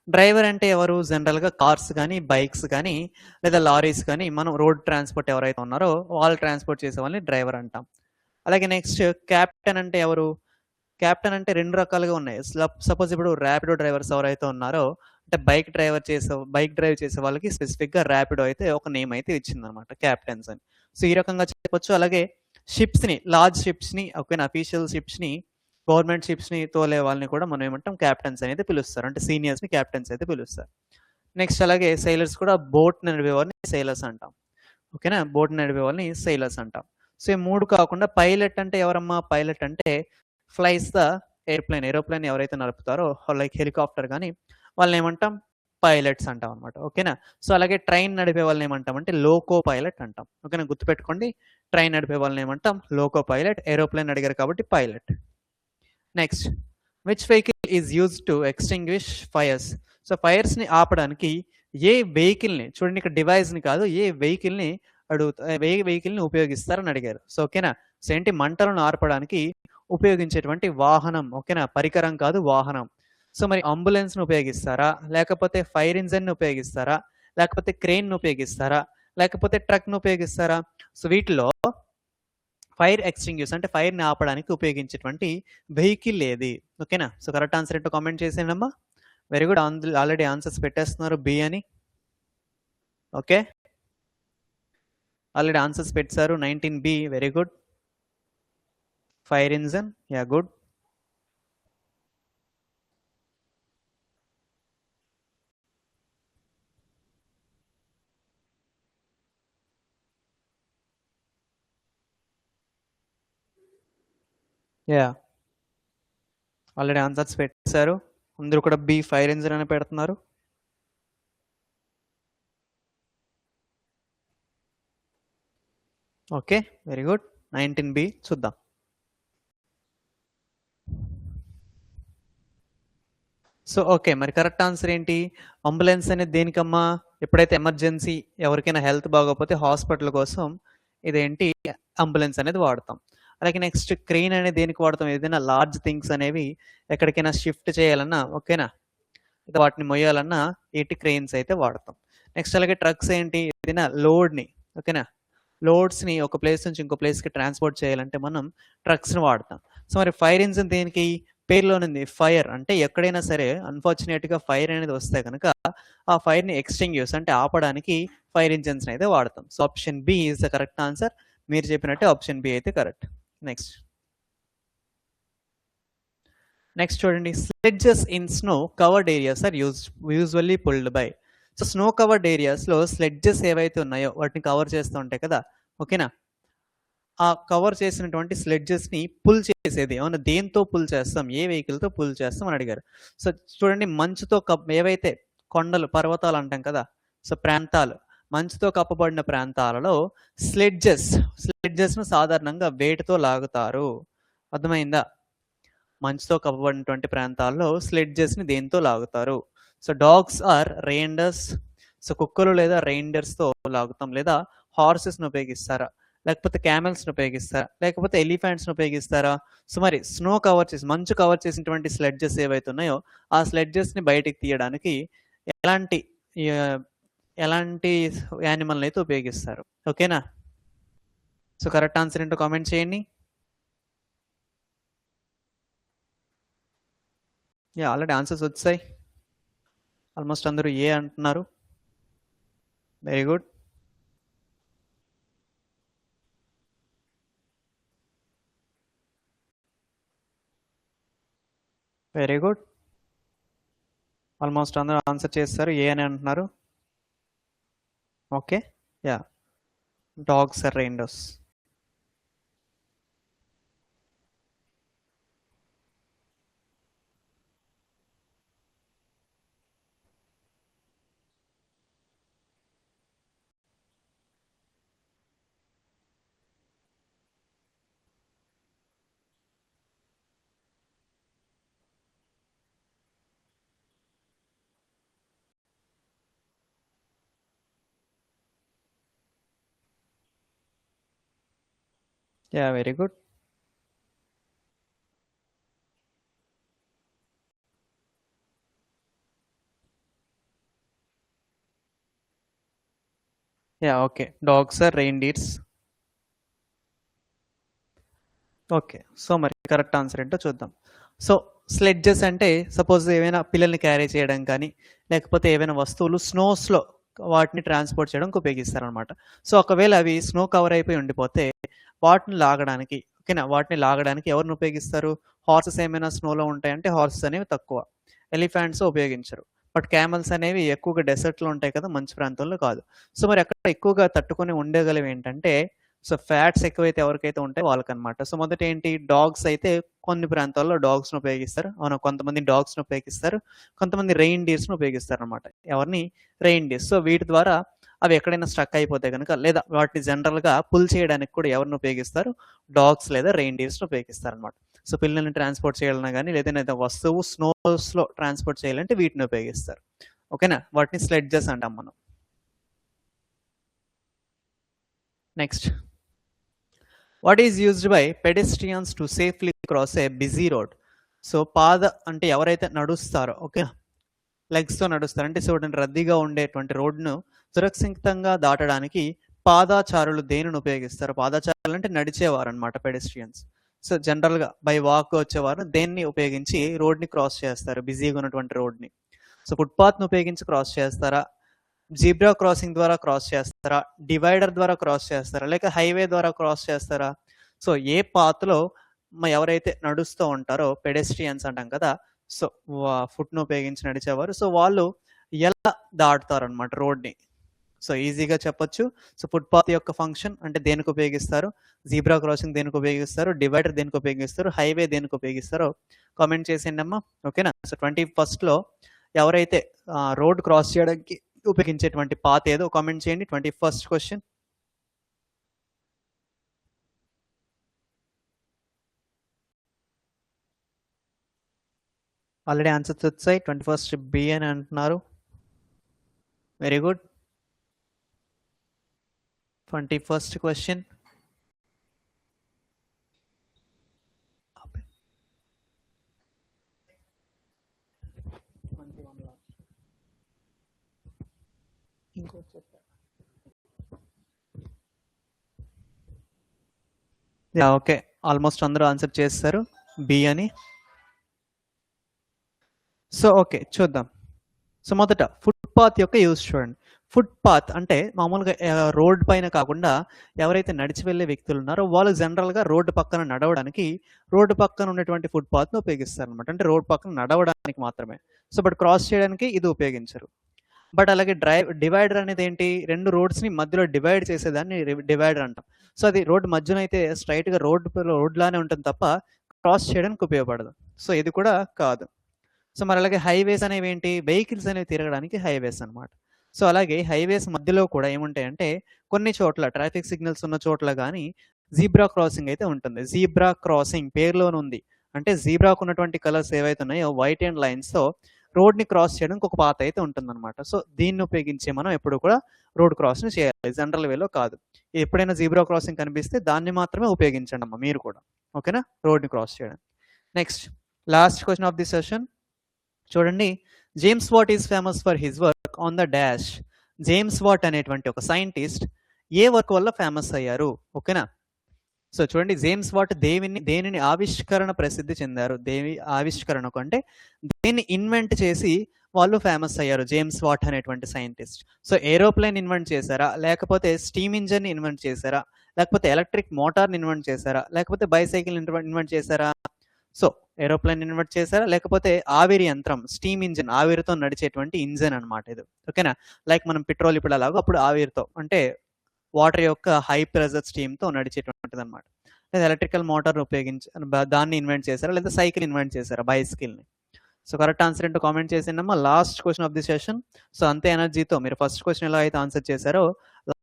డ్రైవర్ అంటే ఎవరు? జనరల్గా కార్స్ కానీ, బైక్స్ కానీ, లేదా లారీస్ కానీ, మనం రోడ్ ట్రాన్స్పోర్ట్ ఎవరైతే ఉన్నారో వాళ్ళు ట్రాన్స్పోర్ట్ చేసే వాళ్ళని డ్రైవర్ అంటాం. అలాగే నెక్స్ట్, క్యాప్టెన్ అంటే ఎవరు? క్యాప్టెన్ అంటే 2 రకాలుగా ఉన్నాయి. సపోజ్ ఇప్పుడు ర్యాపిడో డ్రైవర్స్ ఎవరైతే ఉన్నారో, అంటే బైక్ డ్రైవ్ చేసే వాళ్ళకి స్పెసిఫిక్‌గా ర్యాపిడో అయితే ఒక నేమ్ అయితే ఇచ్చిందనమాట క్యాప్టెన్స్ అని. సో, ఈ రకంగా చెప్పొచ్చు. అలాగే లార్జ్ షిప్స్‌ని ఓకేనా, అఫీషియల్ షిప్స్‌ని, గవర్నమెంట్ షిప్స్‌ని తోలే వాళ్ళని కూడా మనం ఏమంటాం క్యాప్టెన్స్ అనేది పిలుస్తారు. అంటే సీనియర్స్‌ని క్యాప్టెన్స్ అయితే పిలుస్తారు. నెక్స్ట్ అలాగే సెయిలర్స్ కూడా బోట్ నడిపే వాళ్ళని సెయిలర్స్ అంటాం. ఓకేనా, బోట్ నడిపే వాళ్ళని సెయిలర్స్ అంటాం. సో, ఈ 3 కాకుండా పైలట్ అంటే ఎవరమ్మా? పైలట్ అంటే ఫ్లైస్ ద ఏరోప్లేన్ ఎవరైతే నడుపుతారో లైక్ హెలికాప్టర్ కానీ వాళ్ళని ఏమంటాం? పైలట్స్ అంటాం అనమాట. ఓకేనా. సో, అలాగే ట్రైన్ నడిపే వాళ్ళని ఏమంటాం అంటే లోకో పైలట్ అంటాం. ఓకేనా, గుర్తుపెట్టుకోండి. ట్రైన్ నడిపే వాళ్ళని ఏమంటాం? Loco pilot. ఏరోప్లేన్ అడిగారు కాబట్టి pilot. Next, which vehicle is used to extinguish fires? So, ఫైర్స్ని ఆపడానికి ఏ వెహికల్ని, చూడండి ఇక్కడ డివైస్ని కాదు, ఏ వెహికల్ని ఉపయోగిస్తారని అడిగారు. సో, ఓకేనా. సో, ఏంటి, మంటలను ఆర్పడానికి ఉపయోగించేటువంటి వాహనం. ఓకేనా, పరికరం కాదు, వాహనం. సో, మరి అంబులెన్స్ని ఉపయోగిస్తారా, లేకపోతే ఫైర్ ఇంజన్ని ఉపయోగిస్తారా, లేకపోతే క్రెయిన్ను ఉపయోగిస్తారా, లేకపోతే ట్రక్ను ఉపయోగిస్తారా? సో, వీటిలో ఫైర్ ఎక్స్టింగ్యూస్ అంటే ఫైర్ని ఆపడానికి ఉపయోగించేటువంటి వెహికల్ ఏది? ఓకేనా. సో, కరెక్ట్ ఆన్సర్ ఏంటో కామెంట్ చేసేయండమ్మా. Very good. ఆల్రెడీ ఆన్సర్స్ పెట్టేస్తున్నారు బి అని. ఓకే, ఆల్రెడీ ఆన్సర్స్ పెట్టారు. 19B, very good. Fire engine, yeah, good. Yeah, already answers పెట్టారు. అందరూ కూడా బి ఫైర్ ఇంజన్ అని పెడుతున్నారు. Okay, very good. 19B చూద్దాం. సో, ఓకే, మరి కరెక్ట్ ఆన్సర్ ఏంటి? అంబులెన్స్ అనేది దేనికమ్మా? ఎప్పుడైతే ఎమర్జెన్సీ, ఎవరికైనా హెల్త్ బాగోకపోతే హాస్పిటల్ కోసం ఇదేంటి, అంబులెన్స్ అనేది వాడతాం. అలాగే నెక్స్ట్, క్రెయిన్ అనేది దేనికి వాడతాం? ఏదైనా లార్జ్ థింగ్స్ అనేవి ఎక్కడికైనా షిఫ్ట్ చేయాలన్నా, ఓకేనా, వాటిని మొయ్యాలన్నా ఏంటి, క్రెయిన్స్ అయితే వాడతాం. నెక్స్ట్ అలాగే ట్రక్స్ ఏంటి, ఏదైనా లోడ్ని, ఓకేనా, లోడ్స్ని ఒక ప్లేస్ నుంచి ఇంకో ప్లేస్కి ట్రాన్స్పోర్ట్ చేయాలంటే మనం ట్రక్స్ని వాడతాం. సో, మరి ఫైర్ ఇంజిన్ దేనికి? పేరులోనుంది ఫైర్, అంటే ఎక్కడైనా సరే అన్ఫార్చునేట్గా ఫైర్ అనేది వస్తే కనుక ఆ ఫైర్ని ఎక్స్టింగ్యూస్ అంటే ఆపడానికి ఫైర్ ఇంజిన్స్ అయితే వాడతాం. So, option B is the correct answer. మీరు చెప్పినట్టే ఆప్షన్ బి అయితే కరెక్ట్. నెక్స్ట్ చూడండి, sledges in snow covered areas are usually pulled by. So, snow covered ఏరియాస్లో స్లెడ్జెస్ ఏవైతే ఉన్నాయో వాటిని కవర్ చేస్తూ ఉంటాయి కదా, ఓకేనా. ఆ కవర్ చేసినటువంటి స్లెడ్జెస్ని పుల్ చేసేది ఏమన్నా దేంతో పుల్ చేస్తాం, ఏ వెహికల్తో పుల్ చేస్తాం అని అడిగారు. సో, చూడండి, మంచుతో ఏవైతే కొండలు, పర్వతాలు అంటాం కదా, సో ప్రాంతాలు, మంచుతో కప్పబడిన ప్రాంతాలలో స్లెడ్జెస్ను సాధారణంగా వేటితో లాగుతారు? అర్థమైందా? మంచుతో కప్పబడినటువంటి ప్రాంతాల్లో స్లెడ్జెస్ని దేంతో లాగుతారు? So, dogs or reindeers. So, కుక్కలు లేదా రెయిన్డర్స్తో లాగుతాం, లేదా హార్సెస్ని ఉపయోగిస్తారా, లేకపోతే క్యామెల్స్ని ఉపయోగిస్తారా, లేకపోతే ఎలిఫెంట్స్ని ఉపయోగిస్తారా? సో, మరి మంచు కవర్ చేసినటువంటి స్లెడ్జెస్ ఏవైతే ఉన్నాయో ఆ స్లెడ్జెస్ని బయటికి తీయడానికి ఎలాంటి ఎలాంటి యానిమల్ని అయితే ఉపయోగిస్తారు? ఓకేనా. సో, కరెక్ట్ ఆన్సర్ ఏంటో కామెంట్ చేయండి. యా, ఆల్రెడీ ఆన్సర్స్ వచ్చాయి. ఆల్మోస్ట్ అందరూ ఏ అంటున్నారు. Very good. Very good. Almost అందరూ ఆన్సర్ చేస్తారు, ఏ అని అంటున్నారు. Okay, yeah, dogs or reindeers. Yeah, very good. Yeah, okay, dogs or reindeers. Okay. So, మరి కరెక్ట్ ఆన్సర్ ఏంటో చూద్దాం. సో, స్లెడ్జెస్ అంటే సపోజ్ ఏవైనా పిల్లల్ని క్యారీ చేయడం కానీ, లేకపోతే ఏవైనా వస్తువులు స్నోస్‌లో వాటిని ట్రాన్స్‌పోర్ట్ చేయడానికి ఉపయోగిస్తారనమాట. సో, ఒకవేళ అవి స్నో కవర్ అయిపోయి ఉండిపోతే వాటిని లాగడానికి ఓకేనా? వాటిని లాగడానికి ఎవరిని ఉపయోగిస్తారు? హార్సెస్ ఏమైనా స్నోలో ఉంటాయంటే హార్సెస్ అనేవి తక్కువ. ఎలిఫాంట్స్ ఉపయోగించరు. బట్ క్యామెల్స్ అనేవి ఎక్కువగా డెసర్ట్‌లో ఉంటాయి కదా! మంచు ప్రాంతంలో కాదు. సో, మరి అక్కడ ఎక్కువగా తట్టుకొని ఉండగలవి ఏంటంటే సో, ఫ్యాట్స్ ఎక్కువైతే ఎవరికైతే ఉంటాయో వాళ్ళకనమాట. సో, మొదట ఏంటి డాగ్స్ అయితే కొన్ని ప్రాంతాల్లో డాగ్స్‌ని ఉపయోగిస్తారు. అవును. కొంతమంది డాగ్స్‌ని ఉపయోగిస్తారు. కొంతమంది రెయిన్‌డీర్స్‌ని ఉపయోగిస్తారనమాట. ఎవరిని? రెయిన్‌డీర్స్. సో, వీటి ద్వారా అవి ఎక్కడైనా స్ట్రక్ అయిపోతే గనుక లేదా వాటిని జనరల్‌గా పుల్ చేయడానికి కూడా ఎవరిని ఉపయోగిస్తారు? డాగ్స్ లేదా రెయిన్‌డీర్స్‌ని ఉపయోగిస్తారనమాట. సో, పిల్లల్ని ట్రాన్స్‌పోర్ట్ చేయాలన్నా గానీ లేదంటే వస్తువు స్నోస్‌లో ట్రాన్స్‌పోర్ట్ చేయాలంటే వీటిని ఉపయోగిస్తారు. ఓకేనా? వాటిని స్లెడ్జెస్ అంటాం మనం. Next. What is used by pedestrians to safely cross A busy road? So అంటే ఎవరైతే నడుస్తారో ఓకే లెగ్స్తో నడుస్తారు అంటే చూడండి రద్దీగా ఉండేటువంటి రోడ్ను సురక్షితంగా దాటడానికి పాదాచారులు దేనిని ఉపయోగిస్తారు? పాదాచారులు అంటే నడిచేవారు అనమాట పెడెస్ట్రియన్స్. సో జనరల్గా బై వాక్ వచ్చేవారు దేన్ని ఉపయోగించి రోడ్ని క్రాస్ చేస్తారు బిజీగా ఉన్నటువంటి రోడ్ని? సో ఫుట్పాత్ను ఉపయోగించి క్రాస్ చేస్తారా? జీబ్రా క్రాసింగ్ ద్వారా క్రాస్ చేస్తారా? డివైడర్ ద్వారా క్రాస్ చేస్తారా? లేక హైవే ద్వారా క్రాస్ చేస్తారా? సో ఏ పాత్లో ఎవరైతే నడుస్తూ ఉంటారో పెడెస్ట్రియన్స్ అంటాం కదా! సో ఫుట్‌ను ఉపయోగించి నడిచేవారు. సో వాళ్ళు ఎలా దాటుతారనమాట రోడ్‌ని? సో ఈజీగా చెప్పొచ్చు. సో ఫుట్‌పాత్ యొక్క ఫంక్షన్ అంటే దేనికి ఉపయోగిస్తారు? జీబ్రా క్రాసింగ్ దేనికి ఉపయోగిస్తారు? డివైడర్ దేనికి ఉపయోగిస్తారు? హైవే దేనికి ఉపయోగిస్తారో కామెంట్ చేసేయండమ్మా. ఓకేనా? సో 21స్ట్‌లో ఎవరైతే రోడ్ క్రాస్ చేయడానికి ఉపయోగించేటువంటి పాత్ ఏదో కామెంట్ చేయండి. 21st question. ఆల్రెడీ ఆన్సర్స్ వచ్చాయి. 21st బి అని అంటున్నారు. Very good. 21st question. Okay almost అందరూ ఆన్సర్ చేస్తారు బి అని. సో ఓకే చూద్దాం. సో మొదట ఫుట్పాత్ యొక్క యూజ్ చూడండి. ఫుట్పాత్ అంటే మామూలుగా రోడ్ పైన కాకుండా ఎవరైతే నడిచి వెళ్ళే వ్యక్తులు ఉన్నారో వాళ్ళు జనరల్గా రోడ్డు పక్కన నడవడానికి రోడ్డు పక్కన ఉన్నటువంటి ఫుట్పాత్ను ఉపయోగిస్తారు అనమాట. అంటే రోడ్ పక్కన నడవడానికి మాత్రమే. సో బట్ క్రాస్ చేయడానికి ఇది ఉపయోగించరు. బట్ అలాగే డివైడర్ అనేది ఏంటి? రెండు రోడ్స్ని మధ్యలో డివైడ్ చేసేదాన్ని డివైడర్ అంటాం. సో అది రోడ్డు మధ్యన అయితే స్ట్రైట్గా రోడ్ లానే ఉంటుంది తప్ప క్రాస్ చేయడానికి ఉపయోగపడదు. సో ఇది కూడా కాదు. సో మరి అలాగే హైవేస్ అనేవి ఏంటి? వెహికల్స్ అనేవి తిరగడానికి హైవేస్ అనమాట. సో అలాగే హైవేస్ మధ్యలో కూడా ఏముంటాయంటే కొన్ని చోట్ల ట్రాఫిక్ సిగ్నల్స్ ఉన్న చోట్ల కానీ జీబ్రా క్రాసింగ్ అయితే ఉంటుంది. జీబ్రా క్రాసింగ్ పేరులోనే ఉంది. అంటే జీబ్రాకు ఉన్నటువంటి కలర్స్ ఏవైతే ఉన్నాయో వైట్ అండ్ లైన్స్తో రోడ్ని క్రాస్ చేయడానికి ఒక పాత అయితే ఉంటుందన్నమాట. సో దీన్ని ఉపయోగించి మనం ఎప్పుడు కూడా రోడ్ క్రాస్ని చేయాలి. జనరల్ వేలో కాదు. ఎప్పుడైనా జీబ్రా క్రాసింగ్ కనిపిస్తే దాన్ని మాత్రమే ఉపయోగించండి అమ్మ మీరు కూడా. ఓకేనా? రోడ్ని క్రాస్ చేయడం. Next last question of the session చూడండి. James Watt is famous for his work on the dash. James Watt అనేటువంటి ఒక సైంటిస్ట్ ఏ వర్క్ వల్ల ఫేమస్ అయ్యారు? ఓకేనా? సో చూడండి జేమ్స్ వాట్ దేనిని ఆవిష్కరణ ప్రసిద్ధి చెందారు? దేని ఆవిష్కరణకు అంటే దేన్ని ఇన్వెంట్ చేసి వాళ్ళు ఫేమస్ అయ్యారు జేమ్స్ వాట్ అనేటువంటి సైంటిస్ట్. సో ఏరోప్లేన్ ఇన్వెంట్ చేశారా? లేకపోతే స్టీమ్ ఇంజన్ ఇన్వెంట్ చేశారా? లేకపోతే ఎలక్ట్రిక్ మోటార్ని ఇన్వెంట్ చేశారా? లేకపోతే బైసైకిల్ ఇన్వెంట్ చేశారా? సో ఏరోప్లేన్ ఇన్వెంట్ చేశారా? లేకపోతే ఆవిరి యంత్రం స్టీమ్ ఇంజిన్ ఆవిరితో నడిచేటువంటి ఇంజిన్ అనమాట ఇది. ఓకేనా? లైక్ మనం పెట్రోల్ ఇప్పుడు అలాగో అప్పుడు ఆవిరితో అంటే వాటర్ యొక్క హై ప్రెజర్ స్టీమ్తో నడిచేటువంటిది అనమాట. లేదా ఎలక్ట్రికల్ మోటార్ ఉపయోగించి దాన్ని ఇన్వెంట్ చేశారా? లేదా సైకిల్ ఇన్వెంట్ చేశారా? బైసికిల్ని. సో కరెక్ట్ ఆన్సర్ ఏంటో కామెంట్ చేసిండమ్మా. Last question of the session. So అంతే ఎనర్జీతో మీరు ఫస్ట్ క్వశ్చన్ ఎలా అయితే ఆన్సర్ చేశారో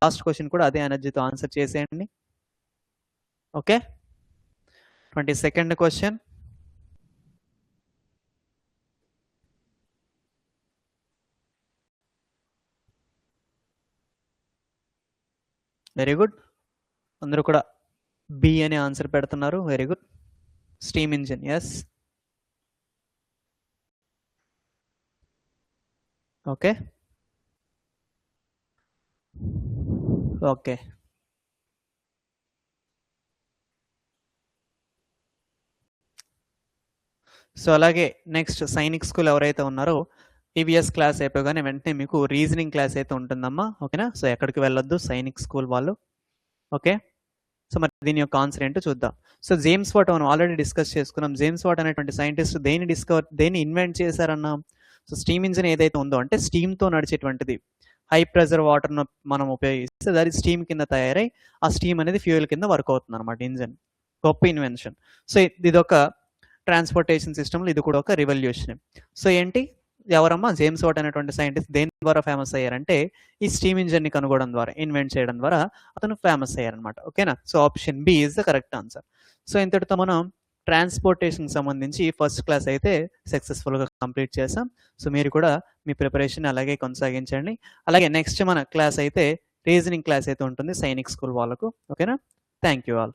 లాస్ట్ క్వశ్చన్ కూడా అదే ఎనర్జీతో ఆన్సర్ చేసేయండి. Okay 22nd question. Very good. అందరూ కూడా బి అనే ఆన్సర్ పెడుతున్నారు. Very good. Steam engine. Yes. Okay okay so అలాగే నెక్స్ట్ సైనిక్ స్కూల్ ఎవరైతే ఉన్నారో ఈవీఎస్ క్లాస్ అయిపోగానే వెంటనే మీకు రీజనింగ్ క్లాస్ అయితే ఉంటుందమ్మా. ఓకేనా? సో ఎక్కడికి వెళ్ళొద్దు సైనిక్ స్కూల్ వాళ్ళు. ఓకే, సో మరి దీని యొక్క ఆన్సర్ ఏంటో చూద్దాం. సో జేమ్స్ వాట్ మనం ఆల్రెడీ డిస్కస్ చేసుకున్నాం. జేమ్స్ వాట్ అనేటువంటి సైంటిస్ట్ దేన్ని ఇన్వెంట్ చేశారన్నాం. సో స్టీమ్ ఇంజిన్ ఏదైతే ఉందో అంటే స్టీమ్తో నడిచేటువంటిది, హై ప్రెజర్ వాటర్ను మనం ఉపయోగిస్తే అది స్టీమ్ కింద తయారై ఆ స్టీమ్ అనేది ఫ్యూయల్ కింద వర్క్ అవుతుంది అనమాట ఇంజిన్. గొప్ప ఇన్వెన్షన్. సో ఇది ఒక ట్రాన్స్పోర్టేషన్ సిస్టమ్లో ఇది కూడా ఒక రివల్యూషన్. సో ఏంటి, ఎవరమ్మా జేమ్స్ వాట్ అనేటువంటి సైంటిస్ట్ దేని ద్వారా ఫేమస్ అయ్యారంటే ఈ స్టీమ్ ఇంజిన్ ని కనుగొనడం ద్వారా, ఇన్వెంట్ చేయడం ద్వారా అతను ఫేమస్ అయ్యారనమాట. ఓకేనా? So option B is the correct answer. So ఇంతటితో మనం ట్రాన్స్పోర్టేషన్ సంబంధించి ఫస్ట్ క్లాస్ అయితే సక్సెస్ఫుల్గా కంప్లీట్ చేసాం. సో మీరు కూడా మీ ప్రిపరేషన్ అలాగే కొనసాగించండి. అలాగే నెక్స్ట్ మన క్లాస్ అయితే రీజనింగ్ క్లాస్ అయితే ఉంటుంది సైనిక్ స్కూల్ వాళ్ళకు. ఓకేనా? Thank you all.